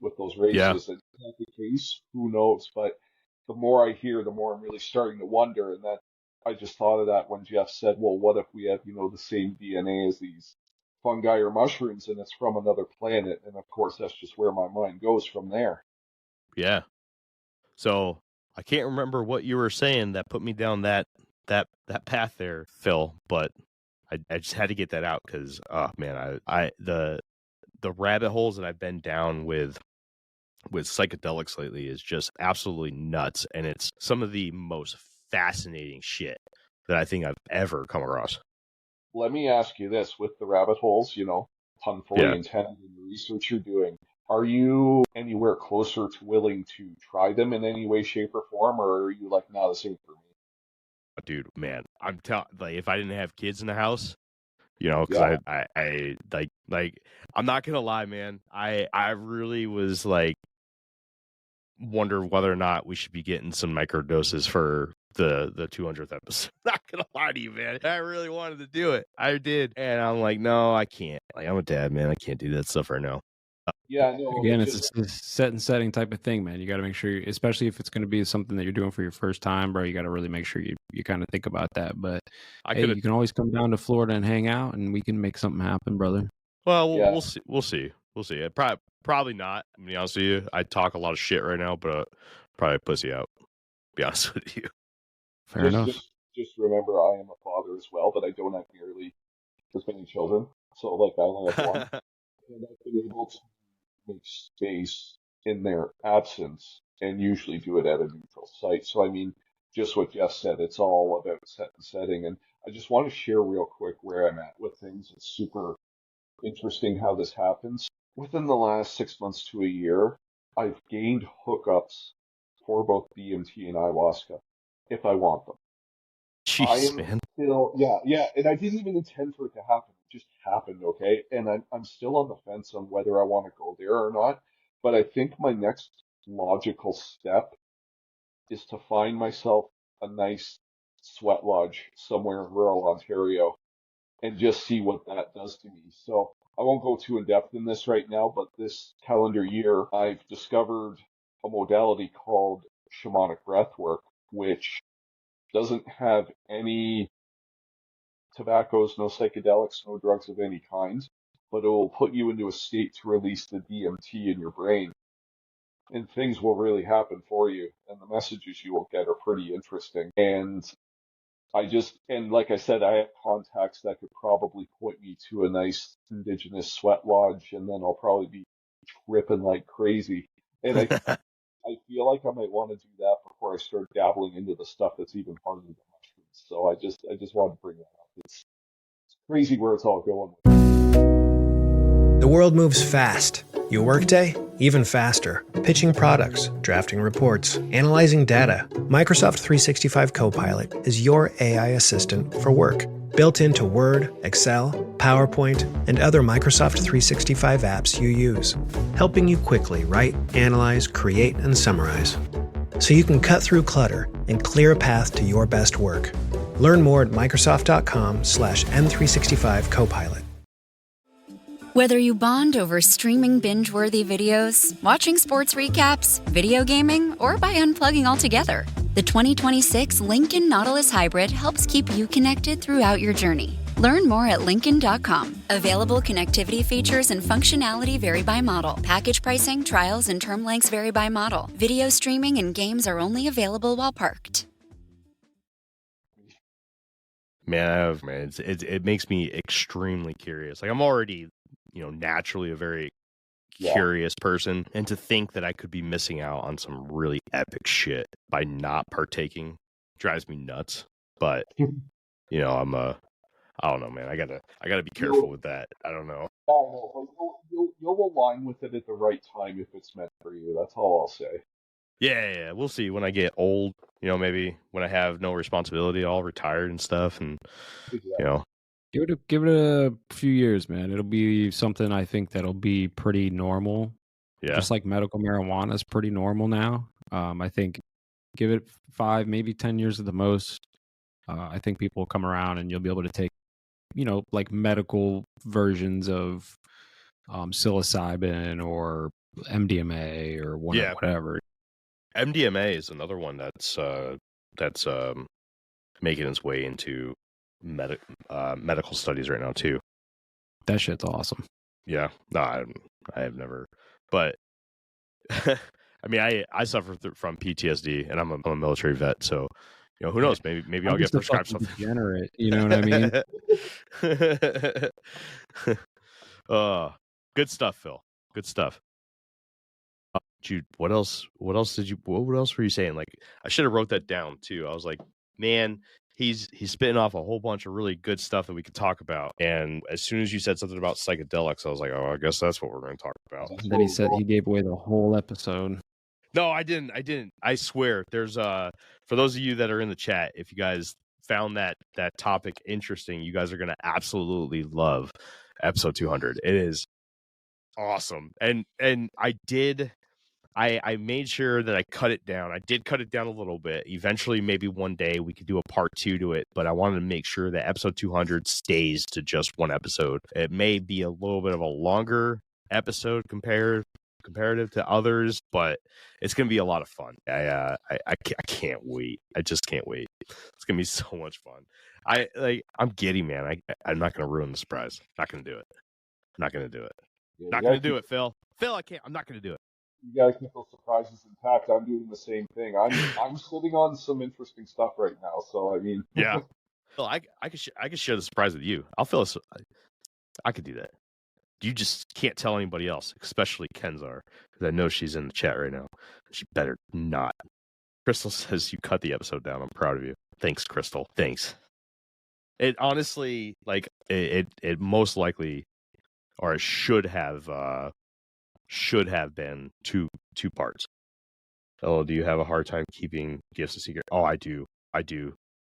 with those Yeah. races. And is that the case? Who knows? But the more I hear, the more I'm really starting to wonder. And that I just thought of that when Jeff said, well, what if we have, the same DNA as these fungi or mushrooms and it's from another planet? And of course, that's just where my mind goes from there. Yeah. So I can't remember what you were saying that put me down that path there, Phil, but I just had to get that out because man, the rabbit holes that I've been down with psychedelics lately is just absolutely nuts, and it's some of the most fascinating shit that I think I've ever come across. Let me ask you this with the rabbit holes, pun fully Yeah. intended in the research you're doing. Are you anywhere closer to willing to try them in any way, shape, or form, or are you like, nah, this ain't for me? Dude, man, I'm telling, like, if I didn't have kids in the house, You know, Yeah. because I like I'm not gonna lie, man. I really was like wonder whether or not we should be getting some microdoses for the 200th episode. Not gonna lie to you, man. I really wanted to do it. I did, and I'm like, no, I can't. Like, I'm a dad, man. I can't do that stuff right now. Yeah, no, Again, it it's just a set and setting type of thing, man. You got to make sure, especially if it's going to be something that you're doing for your first time, bro. You got to really make sure you kind of think about that. But I hey, could have. you can always come down to Florida and hang out, and we can make something happen, brother. Well, Yeah. we'll see. We'll see. We'll see. Probably not. I'm be honest with you. I talk a lot of shit right now, but probably pussy out. Be honest with you. Fair enough. just remember, I am a father as well, but I don't have nearly as many children. So, like, I only have one, and I've been able to make space in their absence and usually do it at a neutral site. So, I mean, just what Jeff said, it's all about set and setting. And I just want to share real quick where I'm at with things. It's super interesting how this happens. Within the last 6 months to a year, I've gained hookups for both DMT and ayahuasca if I want them. I Jeez, am man. still, yeah, and I didn't even intend for it to happen. It just happened, okay? And I'm still on the fence on whether I want to go there or not. But I think my next logical step is to find myself a nice sweat lodge somewhere in rural Ontario and just see what that does to me. So I won't go too in depth in this right now, but this calendar year, I've discovered a modality called shamanic breathwork, which doesn't have any tobaccos, no psychedelics, no drugs of any kind, but it will put you into a state to release the DMT in your brain. And things will really happen for you. And the messages you will get are pretty interesting. And and like I said, I have contacts that could probably point me to a nice indigenous sweat lodge, and then I'll probably be tripping like crazy. And I feel like I might want to do that before I start dabbling into the stuff that's even harder than mushrooms. So I just wanted to bring that up. It's crazy where it's all going. The world moves fast. Your workday, even faster. Pitching products, drafting reports, analyzing data. Microsoft 365 Copilot is your AI assistant for work. Built into Word, Excel, PowerPoint, and other Microsoft 365 apps you use. Helping you quickly write, analyze, create, and summarize. So you can cut through clutter and clear a path to your best work. Learn more at Microsoft.com/M365 Copilot. Whether you bond over streaming binge-worthy videos, watching sports recaps, video gaming, or by unplugging altogether, the 2026 Lincoln Nautilus Hybrid helps keep you connected throughout your journey. Learn more at Lincoln.com. Available connectivity features and functionality vary by model. Package pricing, trials, and term lengths vary by model. Video streaming and games are only available while parked. Man, it makes me extremely curious. Like, I'm already, naturally a very curious person, and to think that I could be missing out on some really epic shit by not partaking drives me nuts. But I don't know, man. I gotta be careful with that. I don't know. I know, but you'll align with it at the right time if it's meant for you. That's all I'll say. Yeah. We'll see when I get old. Maybe when I have no responsibility, all retired and stuff, and Give it a few years, man. It'll be something I think that'll be pretty normal. Yeah. Just like medical marijuana is pretty normal now. I think give it 5, maybe 10 years at the most. I think people will come around and you'll be able to take, like medical versions of psilocybin or MDMA or whatever. MDMA is another one that's making its way into medical studies right now too. That shit's awesome. Yeah, no, I have never, but I mean, I suffer from PTSD, and I'm a military vet, so who knows? Maybe I'll get prescribed something. Degenerate, you know what I mean? Good stuff, Phil. Good stuff. Jude, what else were you saying? Like, I should have wrote that down too. I was like, man, he's spitting off a whole bunch of really good stuff that we could talk about. And as soon as you said something about psychedelics, I was like, oh, I guess that's what we're going to talk about. And then he said he gave away the whole episode. No, I didn't. I swear. There's for those of you that are in the chat, if you guys found that topic interesting, you guys are going to absolutely love episode 200. It is awesome. And I made sure that I cut it down. I did cut it down a little bit. Eventually, maybe one day we could do a part 2 to it, but I wanted to make sure that episode 200 stays to just one episode. It may be a little bit of a longer episode comparative to others, but it's going to be a lot of fun. I can't wait. I just can't wait. It's going to be so much fun. I'm giddy, man. I'm not going to ruin the surprise. Not going to do it. Not going to do it. Yeah, Not going to do it, Phil. Phil, I can't. I'm not going to do it. You gotta keep those surprises intact. I'm doing the same thing. I'm sitting on some interesting stuff right now. So I mean, Yeah. Phil, I could share the surprise with you. I could do that. You just can't tell anybody else, especially Kenzar, because I know she's in the chat right now. She better not. Crystal says you cut the episode down. I'm proud of you. Thanks, Crystal. Thanks. It honestly, it most likely, or it should have been two parts. Oh, do you have a hard time keeping gifts a secret? Oh, I do,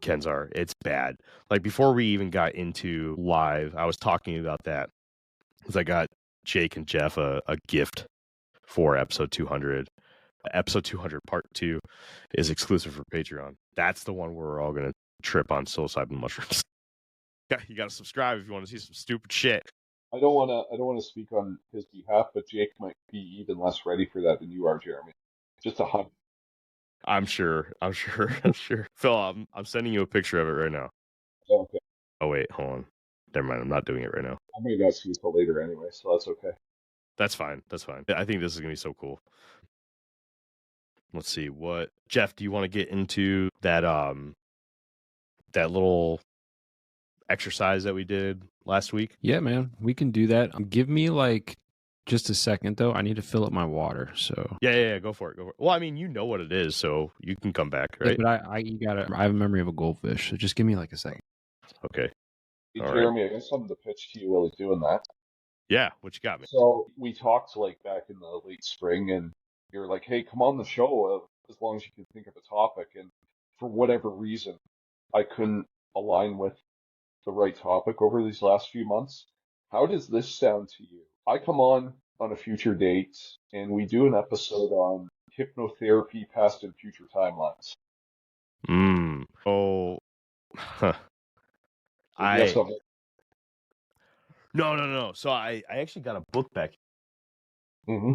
Kenzar. It's bad. Like, before we even got into live, I was talking about that because I got Jake and Jeff a gift for episode 200. Episode 200 part 2 is exclusive for Patreon. That's the one where we're all gonna trip on psilocybin mushrooms. You gotta subscribe if you want to see some stupid shit. I don't want to speak on his behalf, but Jake might be even less ready for that than you are, Jeremy. Just a hug. I'm sure. Phil, I'm sending you a picture of it right now. Okay. Oh wait, hold on. Never mind. I'm not doing it right now. I may not see you till later anyway, so that's okay. That's fine. I think this is gonna be so cool. Let's see what Jeff. Do you want to get into that little exercise that we did last week? Yeah, man, we can do that. Give me just a second though. I need to fill up my water. So yeah, go for it. Well, I mean, you know what it is, so you can come back, right? Yeah, but I have a memory of a goldfish. So just give me a second. Okay. Hey, All Jeremy, right. I got something to pitch to you while he's doing that. Yeah, what you got, man? So we talked back in the late spring, and you're like, "Hey, come on the show as long as you can think of a topic." And for whatever reason, I couldn't align with the right topic over these last few months. How does this sound to you? I come on a future date, and we do an episode on hypnotherapy, past and future timelines. Oh. Yes, No. So I actually got a book back. Mm-hmm.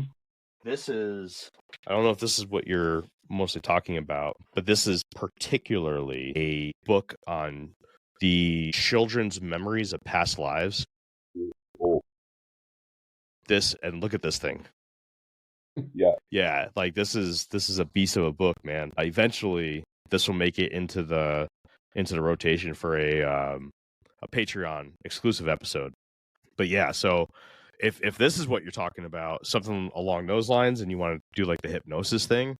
This is, I don't know if this is what you're mostly talking about, but this is particularly a book on the children's memories of past lives. Oh. And look at this thing. Yeah. This is a beast of a book, man. Eventually this will make it into the rotation for a Patreon exclusive episode. But yeah, so if this is what you're talking about, something along those lines, and you want to do the hypnosis thing,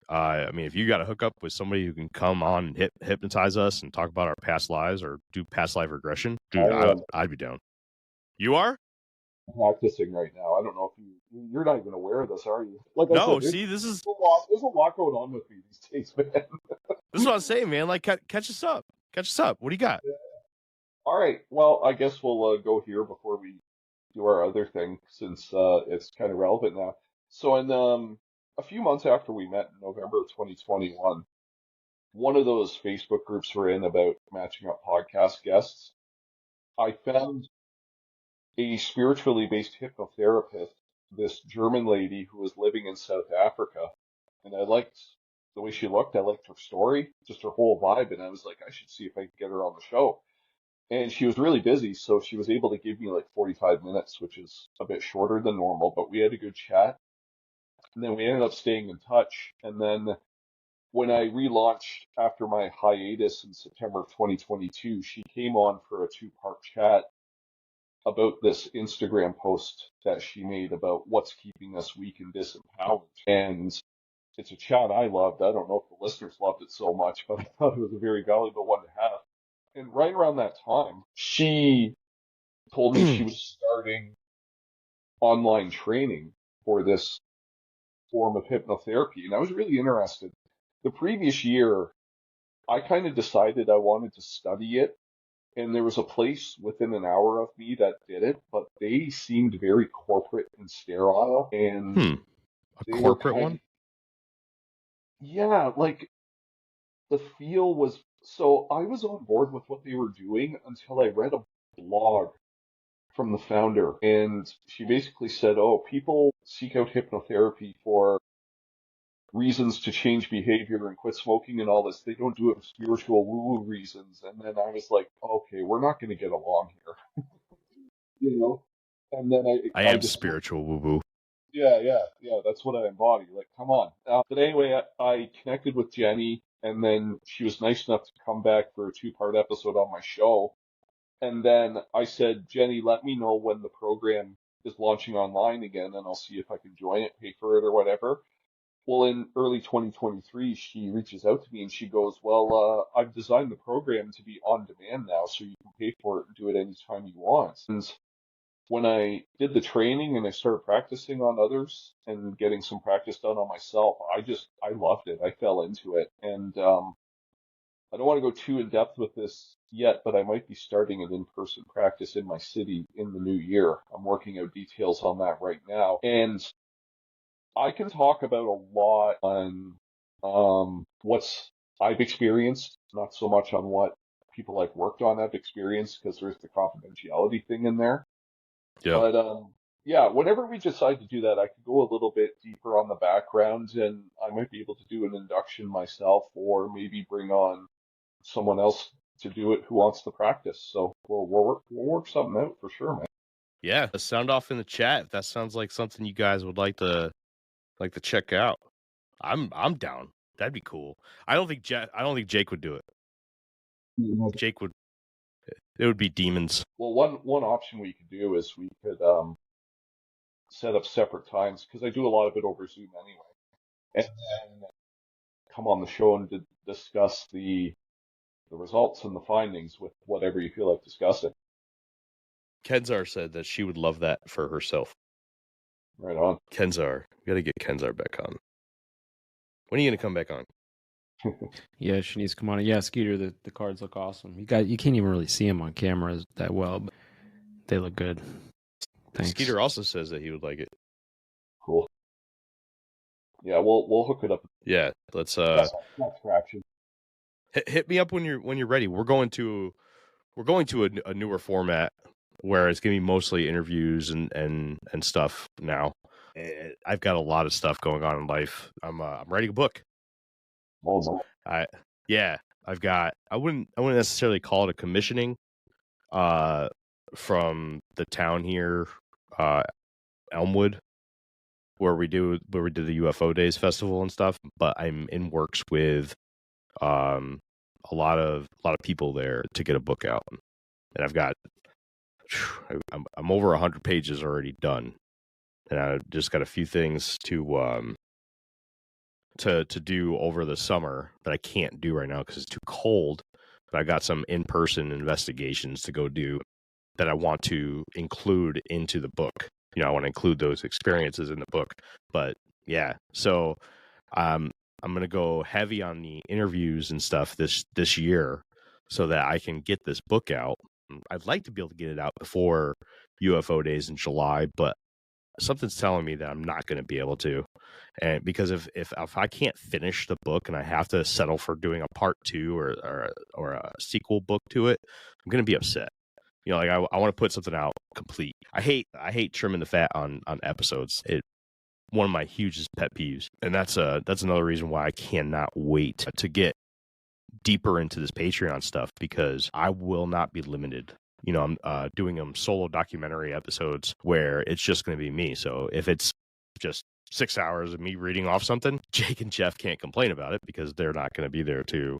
I mean, if you got to hook up with somebody who can come on and hypnotize us and talk about our past lives or do past life regression, dude, I'd be down. You are? I'm practicing right now. I don't know if you're not even aware of this, are you? No, see, this is there's a lot going on with me these days, man. This is what I'm saying, man. Catch us up. What do you got? Yeah. All right. Well, I guess we'll go here before we do our other thing, since it's kind of relevant now. So in a few months after we met in November of 2021, one of those Facebook groups we're in about matching up podcast guests, I found a spiritually based hypnotherapist, this German lady who was living in South Africa. And I liked the way she looked. I liked her story, just her whole vibe. And I was like, I should see if I can get her on the show. And she was really busy, so she was able to give me 45 minutes, which is a bit shorter than normal, but we had a good chat. And then we ended up staying in touch. And then when I relaunched after my hiatus in September of 2022, she came on for a 2-part chat about this Instagram post that she made about what's keeping us weak and disempowered. And it's a chat I loved. I don't know if the listeners loved it so much, but I thought it was a very valuable one to have. And right around that time, she told me she was starting online training for this form of hypnotherapy. And I was really interested. The previous year, I kind of decided I wanted to study it, and there was a place within an hour of me that did it, but they seemed very corporate and sterile, and A they were corporate one? yeah, like the feel was, so I was on board with what they were doing until I read a blog from the founder, and she basically said, "Oh, people seek out hypnotherapy for reasons to change behavior and quit smoking and all this. They don't do it for spiritual woo-woo reasons." And then I was like, "Okay, we're not going to get along here," you know. And then I I am just spiritual woo-woo. yeah, that's what I embody. Like, come on. But anyway, I connected with Jenny, and then she was nice enough to come back for a 2-part episode on my show. And then I said, "Jenny, let me know when the program is launching online again, and I'll see if I can join it, pay for it, or whatever." Well, in early 2023, she reaches out to me and she goes, "Well, I've designed the program to be on demand now, so you can pay for it and do it anytime you want." And when I did the training and I started practicing on others and getting some practice done on myself, I loved it. I fell into it. And I don't want to go too in depth with this yet, but I might be starting an in-person practice in my city in the new year. I'm working out details on that right now. And I can talk about a lot on what's I've experienced, not so much on what people I've worked on have experienced, because there's the confidentiality thing in there. Yeah. But yeah, whenever we decide to do that, I could go a little bit deeper on the background, and I might be able to do an induction myself, or maybe bring on someone else to do it who wants to practice. So we'll work something out for sure, man. Yeah, sound off in the chat if that sounds like something you guys would like to check out. I'm down. That'd be cool. I don't think Jake would do it. Jake would. It would be demons. Well, one option we could do is we could set up separate times, because I do a lot of it over Zoom anyway, and then come on the show and discuss the results and the findings with whatever you feel like discussing. Kenzar said that she would love that for herself. Right on. Kenzar, we gotta get Kenzar back on. When are you gonna come back on? Yeah, she needs to come on. Yeah, Skeeter, the cards look awesome. You can't even really see them on camera that well, but they look good. Thanks. Skeeter also says that he would like it. Cool. Yeah, we'll hook it up. Yeah, let's That's traction. hit me up when you're ready. We're going to a newer format where it's gonna be mostly interviews and stuff now. I've got a lot of stuff going on in life. I'm writing a book. Oh, I've got. I wouldn't necessarily call it a commissioning. From the town here, Elmwood, where we did the UFO Days festival and stuff. But I'm in works with a lot of people there to get a book out, and I've got. I'm over 100 pages already done, and I just got a few things to do over the summer that I can't do right now because it's too cold. But I got some in-person investigations to go do that I want to include into the book. You know, I want to include those experiences in the book. But yeah, so I'm going to go heavy on the interviews and stuff this year so that I can get this book out. I'd like to be able to get it out before UFO Days in July, but something's telling me that I'm not going to be able to. And because if I can't finish the book and I have to settle for doing a part 2 or a sequel book to it, I'm going to be upset. You know, like I want to put something out complete. I hate trimming the fat on episodes. One of my hugest pet peeves, and that's another reason why I cannot wait to get deeper into this Patreon stuff, because I will not be limited. You know, I'm doing them solo documentary episodes where it's just going to be me. So if it's just 6 hours of me reading off something, Jake and Jeff can't complain about it because they're not going to be there to.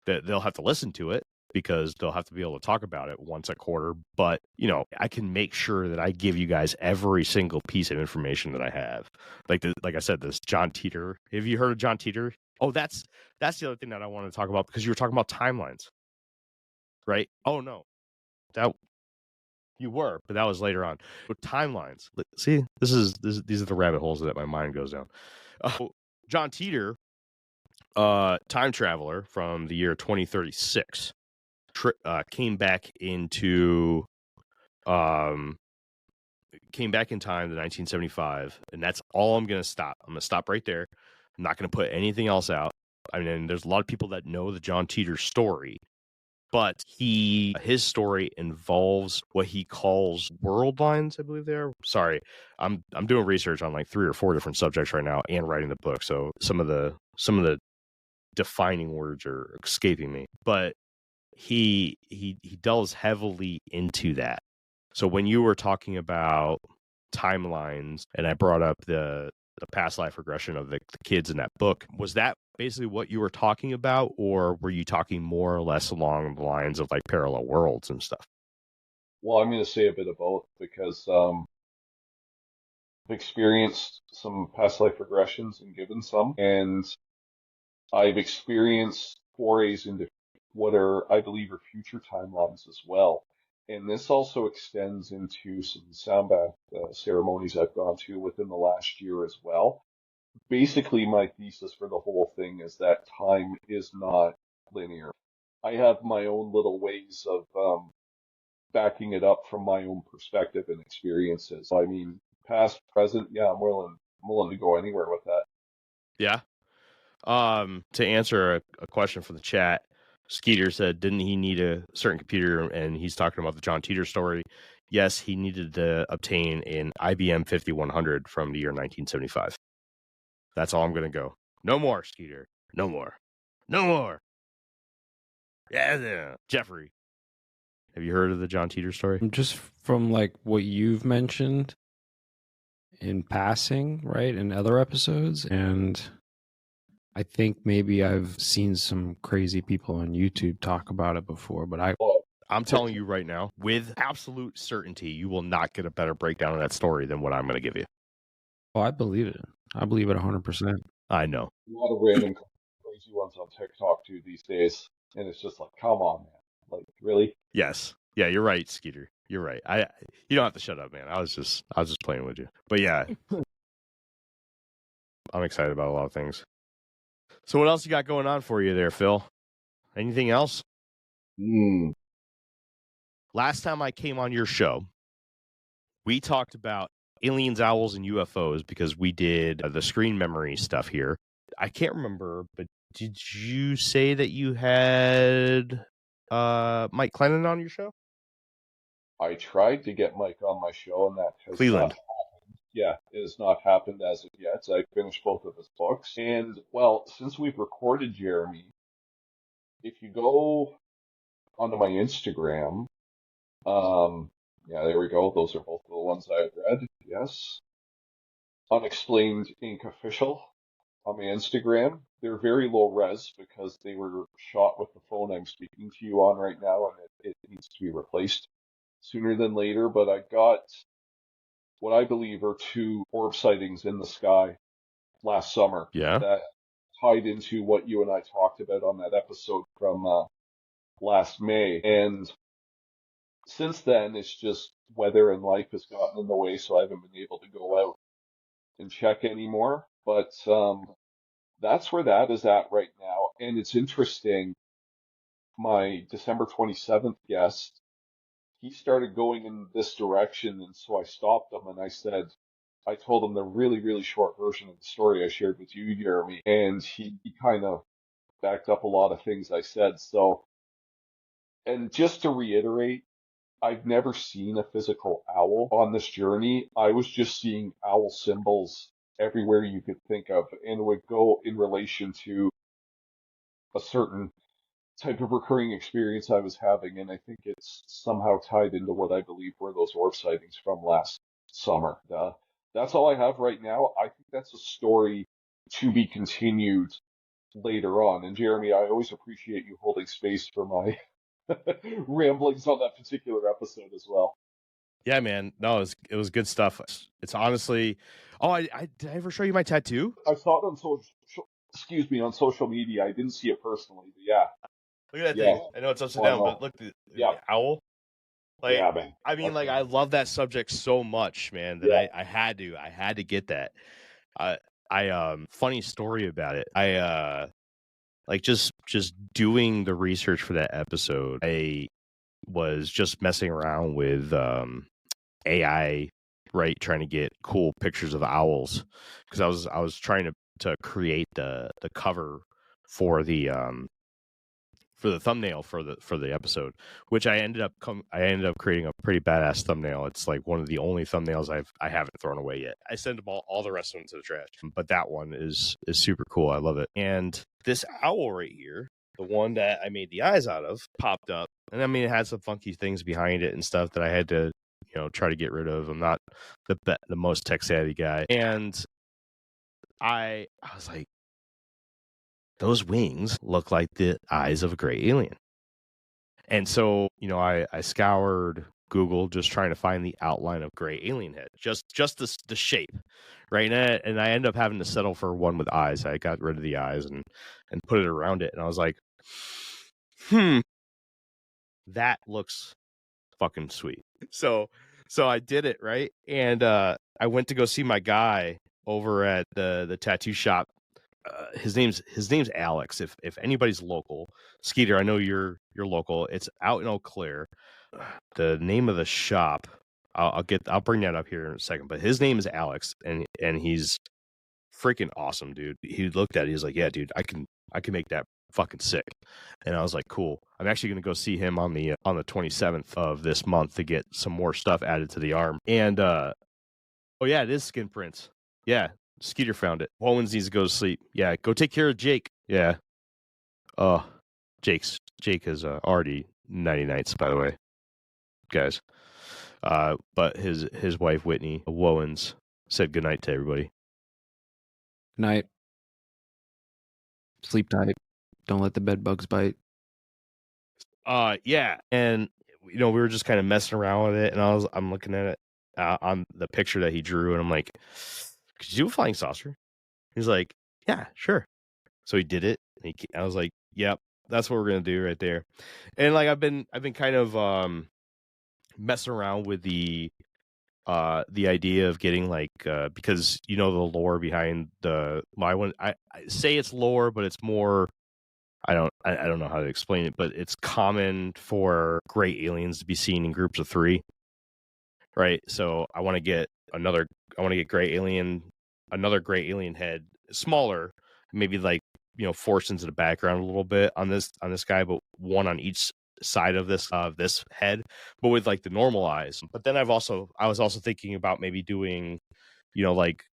They'll have to listen to it because they'll have to be able to talk about it once a quarter. But, you know, I can make sure that I give you guys every single piece of information that I have. Like I said, this John Teeter. Have you heard of John Teeter? Oh, that's the other thing that I want to talk about, because you were talking about timelines, right? Oh, no. That you were, but that was later on. With timelines. See, these are the rabbit holes that my mind goes down. John Teeter time traveler from the year 2036 came back into came back in time to 1975, and that's all I'm going to stop. I'm going to stop right there. I'm not going to put anything else out. I mean, there's a lot of people that know the John Teeter story, but his story involves what he calls world lines, I believe they are. Sorry, I'm doing research on like 3 or 4 different subjects right now and writing the book, so some of the defining words are escaping me. But he delves heavily into that. So when you were talking about timelines, and I brought up the past life regression of the kids in that book, was that basically what you were talking about, or were you talking more or less along the lines of like parallel worlds and stuff? Well, I'm going to say a bit of both because I've experienced some past life regressions and given some, and I've experienced forays into what I believe are future timelines as well. And this also extends into some sound bath ceremonies I've gone to within the last year as well. Basically, my thesis for the whole thing is that time is not linear. I have my own little ways of backing it up from my own perspective and experiences. I mean, past, present, yeah, I'm willing to go anywhere with that. Yeah. To answer a question from the chat, Skeeter said, didn't he need a certain computer? And he's talking about the John Teeter story. Yes, he needed to obtain an IBM 5100 from the year 1975. That's all I'm going to go. No more, Skeeter. No more. No more. Yeah. Jeffrey, have you heard of the John Teeter story? Just from like what you've mentioned in passing, right, in other episodes, and I think maybe I've seen some crazy people on YouTube talk about it before, but I'm telling you right now, with absolute certainty, you will not get a better breakdown of that story than what I'm going to give you. Oh, I believe it. I believe it 100%. I know. A lot of random crazy ones on TikTok too these days, and it's just like, come on, man, like really? Yes. Yeah, you're right, Skeeter. You're right. You don't have to shut up, man. I was just playing with you. But yeah, I'm excited about a lot of things. So what else you got going on for you there, Phil? Anything else? Last time I came on your show, we talked about aliens, owls, and UFOs because we did the screen memory stuff here. I can't remember, but did you say that you had Mike Clennon on your show? I tried to get Mike on my show, and that has Cleveland. not happened. Yeah, it has not happened as of yet. I finished both of his books. And, well, since we've recorded Jeremy, if you go onto my Instagram, yeah, there we go. Those are both the ones I've read. Yes. Unexplained Inc. Official on my Instagram. They're very low res because they were shot with the phone I'm speaking to you on right now, and it needs to be replaced sooner than later. But I got what I believe are 2 orb sightings in the sky last summer. Yeah. That tied into what you and I talked about on that episode from last May. And since then, it's just weather and life has gotten in the way, so I haven't been able to go out and check anymore. But that's where that is at right now. And it's interesting, my December 27th guest, he started going in this direction, and so I stopped him and I told him the really, really short version of the story I shared with you, Jeremy, and he kind of backed up a lot of things I said. So, and just to reiterate, I've never seen a physical owl on this journey. I was just seeing owl symbols everywhere you could think of, and it would go in relation to a certain type of recurring experience I was having, and I think it's somehow tied into what I believe were those orb sightings from last summer. That's all I have right now. I think that's a story to be continued later on. And Jeremy, I always appreciate you holding space for my ramblings on that particular episode as well. Yeah, man. No, it was good stuff. It's honestly. Oh, I did I ever show you my tattoo? I saw it on on social media. I didn't see it personally, but yeah. Look at that thing. I know it's upside down, but look, the owl. Like, yeah, man. I mean, like, I love that subject so much, man, that I had to get that. Funny story about it. like just doing the research for that episode, I was just messing around with AI, right, trying to get cool pictures of owls, because I was trying to create the cover for the thumbnail for the episode, which I ended up creating a pretty badass thumbnail. It's like one of the only thumbnails I haven't thrown away yet. I send them all the rest of them to the trash, but that one is super cool. I love it. And this owl right here, the one that I made the eyes out of, popped up, and I mean, it had some funky things behind it and stuff that I had to, try to get rid of. I'm not the most tech savvy guy, and I was like, those wings look like the eyes of a gray alien. And so, I scoured Google just trying to find the outline of gray alien head, just the shape, right? And I ended up having to settle for one with eyes. I got rid of the eyes and put it around it, and I was like, that looks fucking sweet. So I did it, right? And I went to go see my guy over at the tattoo shop. His name's Alex. If anybody's local, Skeeter, I know you're local. It's out in Eau Claire. The name of the shop, I'll bring that up here in a second. But his name is Alex, and he's freaking awesome, dude. He looked at it, he's like, yeah, dude, I can make that fucking sick. And I was like, cool. I'm actually gonna go see him on the 27th of this month to get some more stuff added to the arm. And oh yeah, it is skin prints. Yeah. Skeeter found it. Owens needs to go to sleep. Yeah, go take care of Jake. Yeah. Jake is already 90 nights, by the way, guys. But his wife Whitney Owens said goodnight to everybody. Good night. Sleep tight. Don't let the bed bugs bite. Yeah, and we were just kind of messing around with it, and I'm looking at it on the picture that he drew, and I'm like, could you do a flying saucer? He's like, yeah, sure. So he did it. And I was like, yep, that's what we're gonna do right there. And like I've been kind of messing around with the idea of getting like because the lore behind I say it's lore, but it's more, I don't know how to explain it, but it's common for gray aliens to be seen in groups of 3, right? So I want to get another gray alien head, smaller, maybe like forced into the background a little bit on this guy, but one on each side of this head, but with like the normal eyes. But then I was also thinking about maybe doing like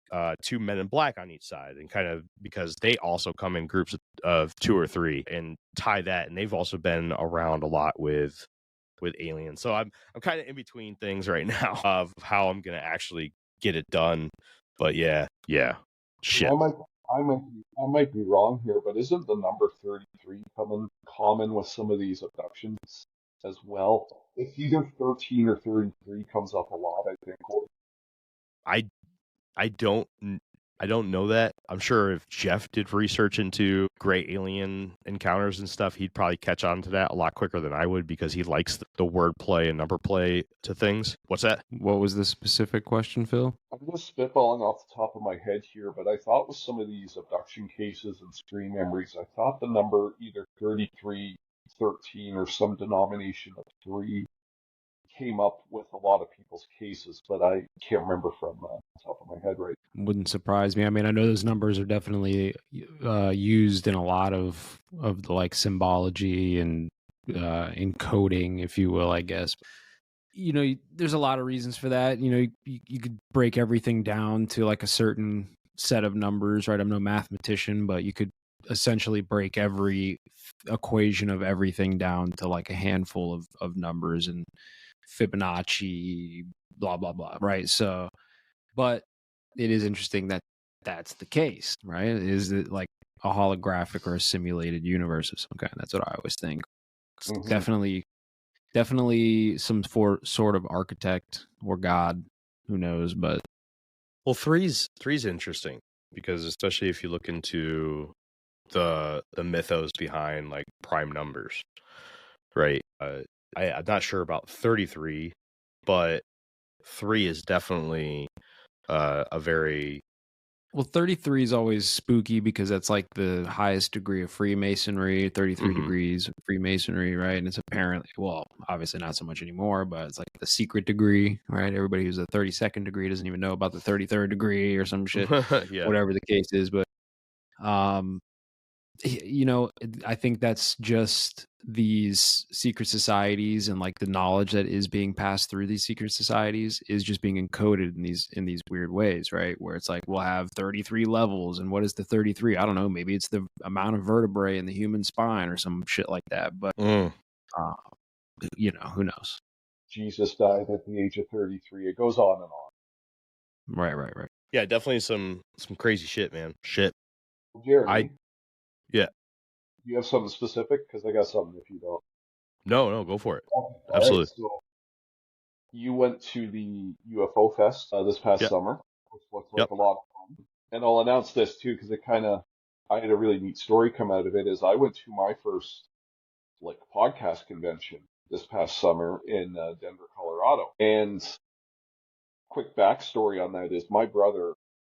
2 men in black on each side, and kind of, because they also come in groups of 2 or 3, and tie that, and they've also been around a lot with aliens. So I'm kind of in between things right now of how I'm gonna actually get it done. But yeah, shit. I might be wrong here, but isn't the number 33 common with some of these abductions as well? It's either 13 or 33 comes up a lot, I think. I don't know that. I'm sure if Jeff did research into gray alien encounters and stuff, he'd probably catch on to that a lot quicker than I would, because he likes the word play and number play to things. What's that? What was the specific question, Phil? I'm just spitballing off the top of my head here, but I thought with some of these abduction cases and screen memories, I thought the number either 33, 13, or some denomination of 3 came up with a lot of people's cases, but I can't remember from the top of my head right. Wouldn't surprise me. I mean, I know those numbers are definitely used in a lot of the like symbology and encoding, if you will, I guess. There's a lot of reasons for that. You could break everything down to like a certain set of numbers, right? I'm no mathematician, but you could essentially break every equation of everything down to like a handful of numbers and Fibonacci, blah, blah, blah, right? So, but it is interesting that that's the case, right? Is it like a holographic or a simulated universe of some kind? That's what I always think. Mm-hmm. Definitely some sort of architect or god, who knows? But well, three's interesting, because especially if you look into the mythos behind like prime numbers, right? I'm not sure about 33, but 3 is definitely a very Well, 33 is always spooky because that's like the highest degree of Freemasonry, 33 degrees of Freemasonry, right? And it's apparently, well, obviously not so much anymore, but it's like the secret degree, right? Everybody who's a 32nd degree doesn't even know about the 33rd degree or some shit, Yeah. whatever the case is. But, you know, I think that's just these secret societies and like the knowledge that is being passed through these secret societies is just being encoded in these weird ways, right? Where it's like we'll have 33 levels, and what is the 33? I don't know. Maybe it's the amount of vertebrae in the human spine or some shit like that. But you know, who knows? Jesus died at the age of 33. It goes on and on. Right. Yeah, definitely some crazy shit, man. Shit. Jeremy, Yeah. do you have something specific? Because I got something if you don't. No, go for it. Okay. Absolutely. Right, so you went to the UFO Fest this past summer, which looked like a lot of fun. And I'll announce this too, because I had a really neat story come out of it. Is I went to my first like podcast convention this past summer in Denver, Colorado. And quick backstory on that is my brother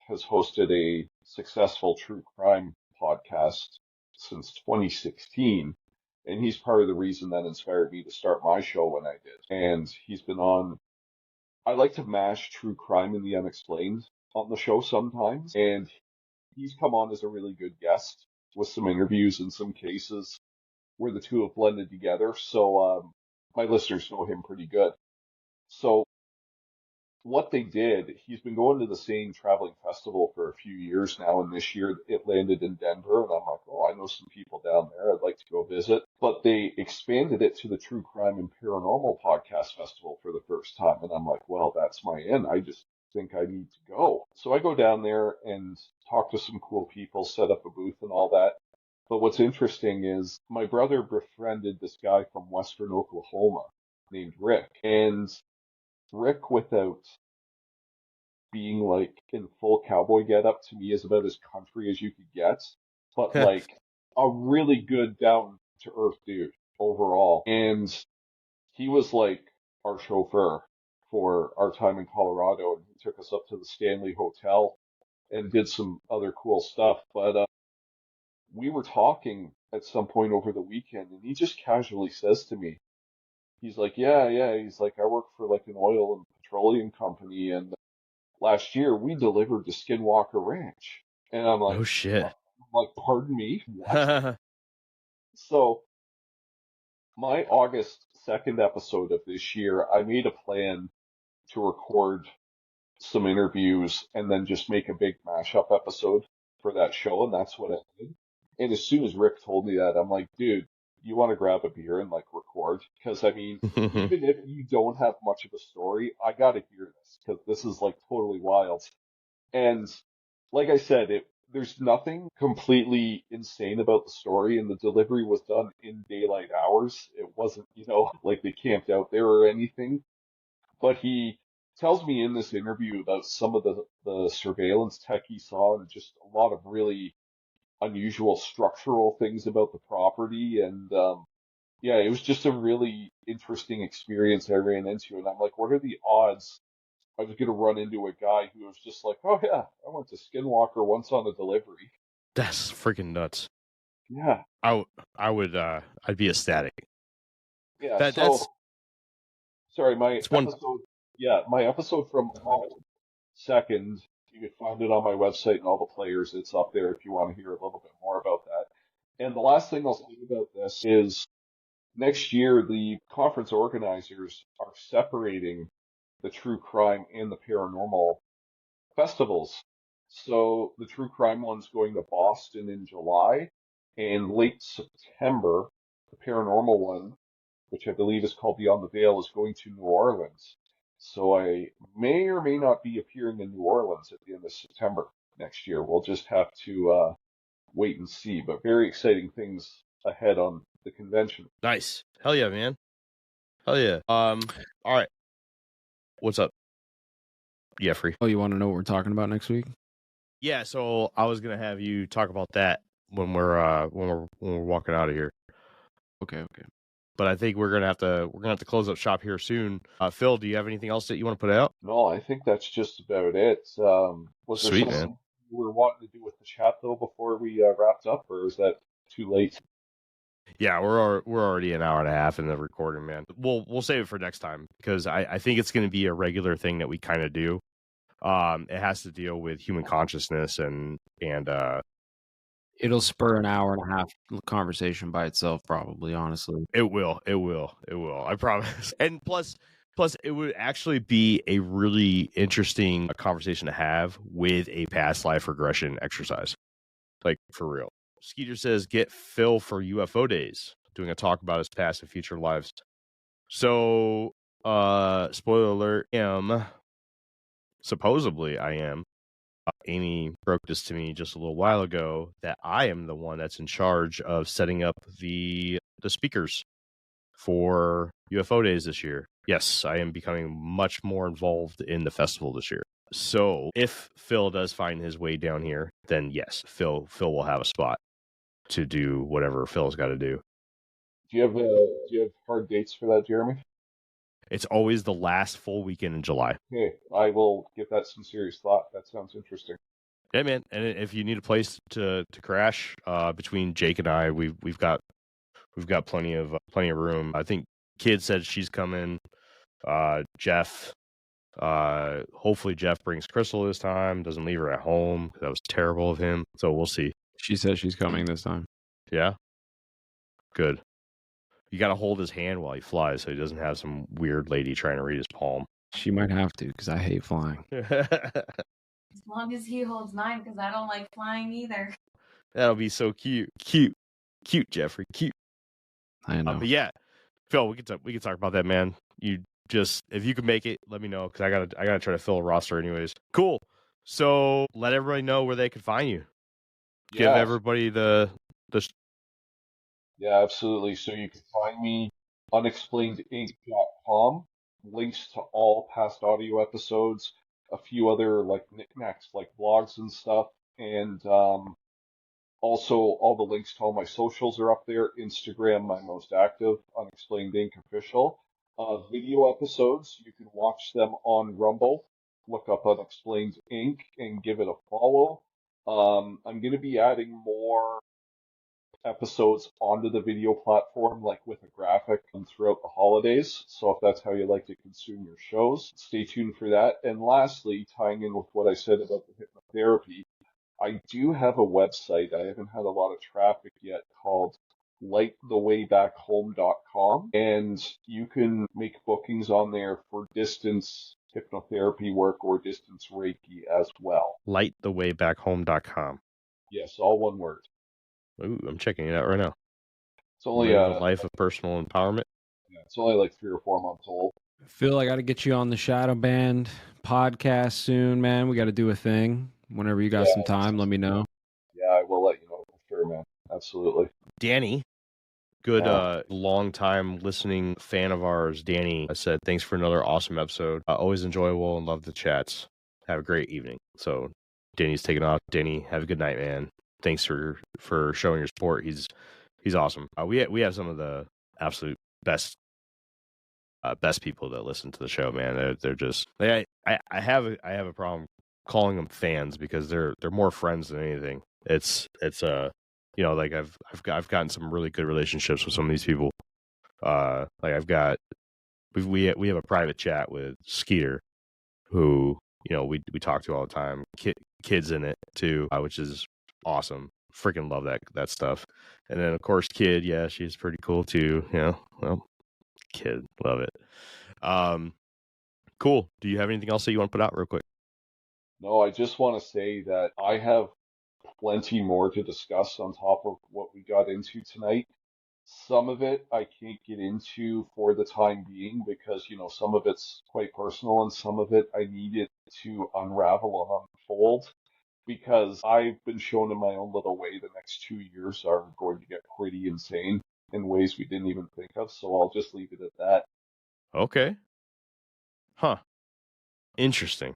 has hosted a successful true crime podcast since 2016. And he's part of the reason that inspired me to start my show when I did. And he's been on, I like to mash true crime and the unexplained on the show sometimes. And he's come on as a really good guest with some interviews and some cases where the two have blended together. So my listeners know him pretty good. So what they did, he's been going to the same traveling festival for a few years now, and this year it landed in Denver, and I'm like, oh, I know some people down there. I'd like to go visit. But they expanded it to the True Crime and Paranormal Podcast Festival for the first time, and I'm like, well, that's my in. I just think I need to go. So I go down there and talk to some cool people, set up a booth and all that. But what's interesting is my brother befriended this guy from Western Oklahoma named Rick, and Rick, without being like in full cowboy getup, to me is about as country as you could get, but like a really good down to earth dude overall. And he was like our chauffeur for our time in Colorado, and he took us up to the Stanley Hotel and did some other cool stuff. But we were talking at some point over the weekend, and he just casually says to me, he's like, yeah, he's like, I work for like an oil and petroleum company, and last year we delivered to Skinwalker Ranch. And I'm like, oh shit. I'm like, pardon me? What? So my August 2nd episode of this year, I made a plan to record some interviews and then just make a big mashup episode for that show, and that's what I did. And as soon as Rick told me that, I'm like, dude, you want to grab a beer and like record? Because I mean, even if you don't have much of a story, I got to hear this because this is like totally wild. And like I said, there's nothing completely insane about the story, and the delivery was done in daylight hours. It wasn't, like they camped out there or anything. But he tells me in this interview about some of the surveillance tech he saw and just a lot of really unusual structural things about the property. And yeah, it was just a really interesting experience I ran into. And I'm like, what are the odds I was going to run into a guy who was just like, oh yeah, I went to Skinwalker once on a delivery. That's freaking nuts. Yeah. I'd be ecstatic. Yeah. That's sorry, my episode from August 2nd, you can find it on my website and all the players. It's up there if you want to hear a little bit more about that. And the last thing I'll say about this is next year, the conference organizers are separating the true crime and the paranormal festivals. So the true crime one's going to Boston in July, and late September, the paranormal one, which I believe is called Beyond the Veil, is going to New Orleans. So I may or may not be appearing in New Orleans at the end of September next year. We'll just have to wait and see. But very exciting things ahead on the convention. nice. Hell yeah, man. Hell yeah. All right. What's up, Jeffrey? Oh, you want to know what we're talking about next week? Yeah. So I was gonna have you talk about that when we're walking out of here. Okay. But I think we're gonna have to close up shop here soon. Phil, do you have anything else that you want to put out? No, I think that's just about it. Was there Sweet, something man. you were wanting to do with the chat though before we wrapped up, or is that too late? Yeah, we're already an hour and a half in the recording, man. We'll save it for next time because I think it's going to be a regular thing that we kind of do. It has to deal with human consciousness and It'll spur an hour and a half conversation by itself, probably. Honestly, it will. I promise. And plus, it would actually be a really interesting conversation to have with a past life regression exercise, like for real. Skeeter says, "Get Phil for UFO days, doing a talk about his past and future lives." So, spoiler alert, supposedly I am. Amy broke this to me just a little while ago that I am the one that's in charge of setting up the speakers for UFO days this year. Yes, I am becoming much more involved in the festival this year. So if Phil does find his way down here, then yes, Phil will have a spot to do whatever Phil's got to do. Do you have hard dates for that, Jeremy? It's always the last full weekend in July. Okay, I will give that some serious thought. That sounds interesting. Yeah, man. And if you need a place to crash, between Jake and I, we've got plenty of room. I think Kid said she's coming. Jeff, hopefully Jeff brings Crystal this time. Doesn't leave her at home. That was terrible of him. So we'll see. she says she's coming this time. Yeah, good. You got to hold his hand while he flies, so he doesn't have some weird lady trying to read his palm. She might have to because I hate flying. As long as he holds mine, because I don't like flying either. That'll be so cute, Jeffrey, cute. I know. But yeah, Phil, we can talk about that, man. You just, if you can make it, let me know because I gotta try to fill a roster anyways. Cool. So let everybody know where they can find you. Give everybody the. Yeah, absolutely. So you can find me unexplainedinc.com. Links to all past audio episodes, a few other like knickknacks like blogs and stuff, and also all the links to all my socials are up there. Instagram, my most active, Unexplained Inc. official. Video episodes, you can watch them on Rumble. Look up Unexplained Inc. and give it a follow. I'm going to be adding more episodes onto the video platform, like with a graphic and throughout the holidays. So if that's how you like to consume your shows, stay tuned for that. And lastly, tying in with what I said about the hypnotherapy, I do have a website. I haven't had a lot of traffic yet, called lightthewayback.home.com, and you can make bookings on there for distance hypnotherapy work or distance Reiki as well. lightthewayback.home.com. Yes, all one word. Ooh, I'm checking it out right now. It's only a life of personal empowerment. Yeah, it's only like 3 or 4 months old. Phil, I got to get you on the Shadow Band podcast soon, man. We got to do a thing. Whenever you got some time, let me know. Yeah, I will let you know for sure, man. Absolutely. Danny, good long-time listening fan of ours, Danny, I said, thanks for another awesome episode. Always enjoyable and love the chats. Have a great evening. So Danny's taking off. Danny, have a good night, man. Thanks for showing your support. He's awesome. We have some of the absolute best people that listen to the show, man. They're just I have a problem calling them fans because they're more friends than anything. It's like I've gotten some really good relationships with some of these people. Like we have a private chat with Skeeter, who we talk to all the time. Kids in it too, which is awesome. Freaking love that stuff. And then of course Kid, yeah, she's pretty cool too. Well, Kid, love it. Cool. Do you have anything else that you want to put out real quick? No, I just want to say that I have plenty more to discuss on top of what we got into tonight. Some of it I can't get into for the time being because, some of it's quite personal and some of it I needed to unravel and unfold because I've been shown in my own little way the next 2 years are going to get pretty insane in ways we didn't even think of. So I'll just leave it at that. Okay. Huh. Interesting.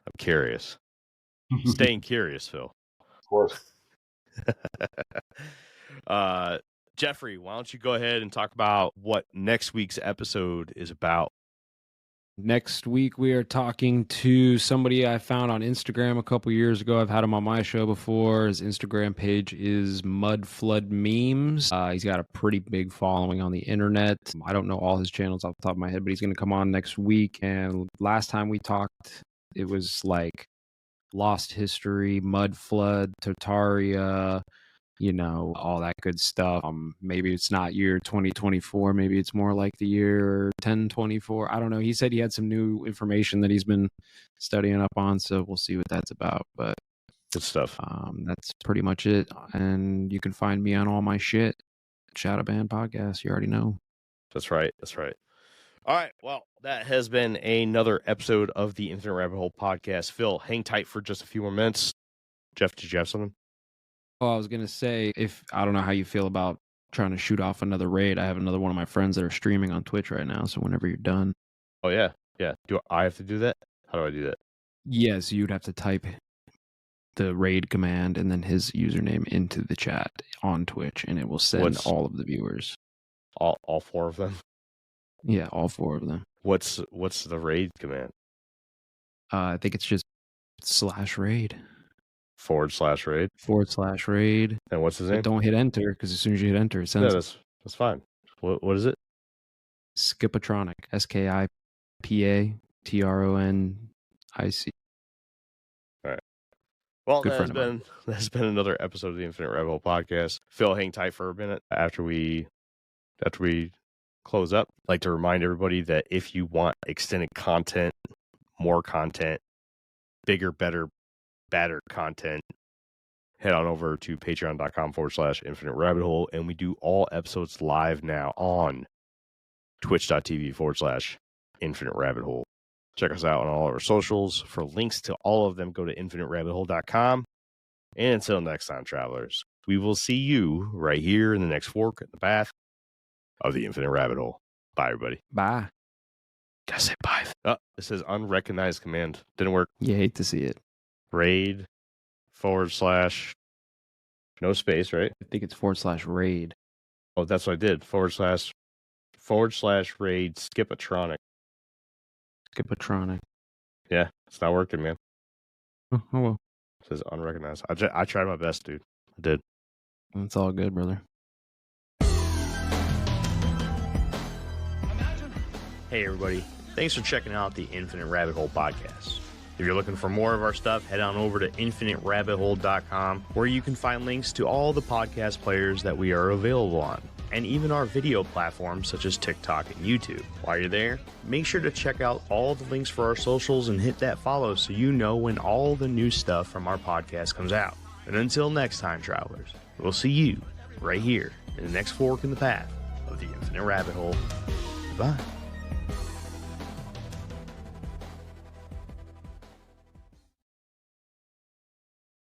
I'm curious. Staying curious, Phil. Of course. Jeffrey, why don't you go ahead and talk about what next week's episode is about? Next week, we are talking to somebody I found on Instagram a couple years ago. I've had him on my show before. His Instagram page is Mud Flood Memes. He's got a pretty big following on the internet. I don't know all his channels off the top of my head, but he's going to come on next week. And last time we talked, it was like Lost History, Mud Flood, Tartaria, you know, all that good stuff. Maybe it's not year 2024. Maybe it's more like the year 1024. I don't know. He said he had some new information that he's been studying up on, so we'll see what that's about. But good stuff. That's pretty much it. And you can find me on all my shit. Shadow Band Podcast. You already know. That's right. That's right. All right. Well, that has been another episode of the Infinite Rabbit Hole Podcast. Phil, hang tight for just a few more minutes. Jeff, did you have something? Oh, I was going to say, I don't know how you feel about trying to shoot off another raid. I have another one of my friends that are streaming on Twitch right now. So whenever you're done. Oh, yeah. Yeah. Do I have to do that? How do I do that? Yes, you'd have to type the raid command and then his username into the chat on Twitch, and it will send all of the viewers. All four of them? Yeah, all four of them. What's the raid command? I think it's just /raid. /raid. /raid. And what's his name? But don't hit enter, because as soon as you hit enter, it sends. Yeah, that's fine. What is it? Skipatronic. SKIPATRONIC. All right. Well, Good that's been another episode of the Infinite Rabbit Hole Podcast. Phil, hang tight for a minute after we close up. I'd like to remind everybody that if you want extended content, more content, bigger, better, badder content, head on over to patreon.com/Infinite Rabbit Hole, and we do all episodes live now on twitch.tv/Infinite Rabbit Hole. Check us out on all of our socials. For links to all of them, go to infiniterabbithole.com. And until next time, travelers, we will see you right here in the next fork in the path of the Infinite Rabbit Hole. Bye, everybody. Bye. Gotta say bye. Oh, it says unrecognized command. Didn't work. You hate to see it. Raid / no space, right? I think it's /raid. Oh, that's what I did. / raid Skipatronic. Skipatronic. Yeah, it's not working, man. Oh well. It says unrecognized. I tried my best, dude. I did. It's all good, brother. Hey, everybody. Thanks for checking out the Infinite Rabbit Hole Podcast. If you're looking for more of our stuff, head on over to infiniterabbithole.com, where you can find links to all the podcast players that we are available on, and even our video platforms such as TikTok and YouTube. While you're there, make sure to check out all the links for our socials and hit that follow so you know when all the new stuff from our podcast comes out. And until next time, travelers, we'll see you right here in the next fork in the path of the Infinite Rabbit Hole. Bye.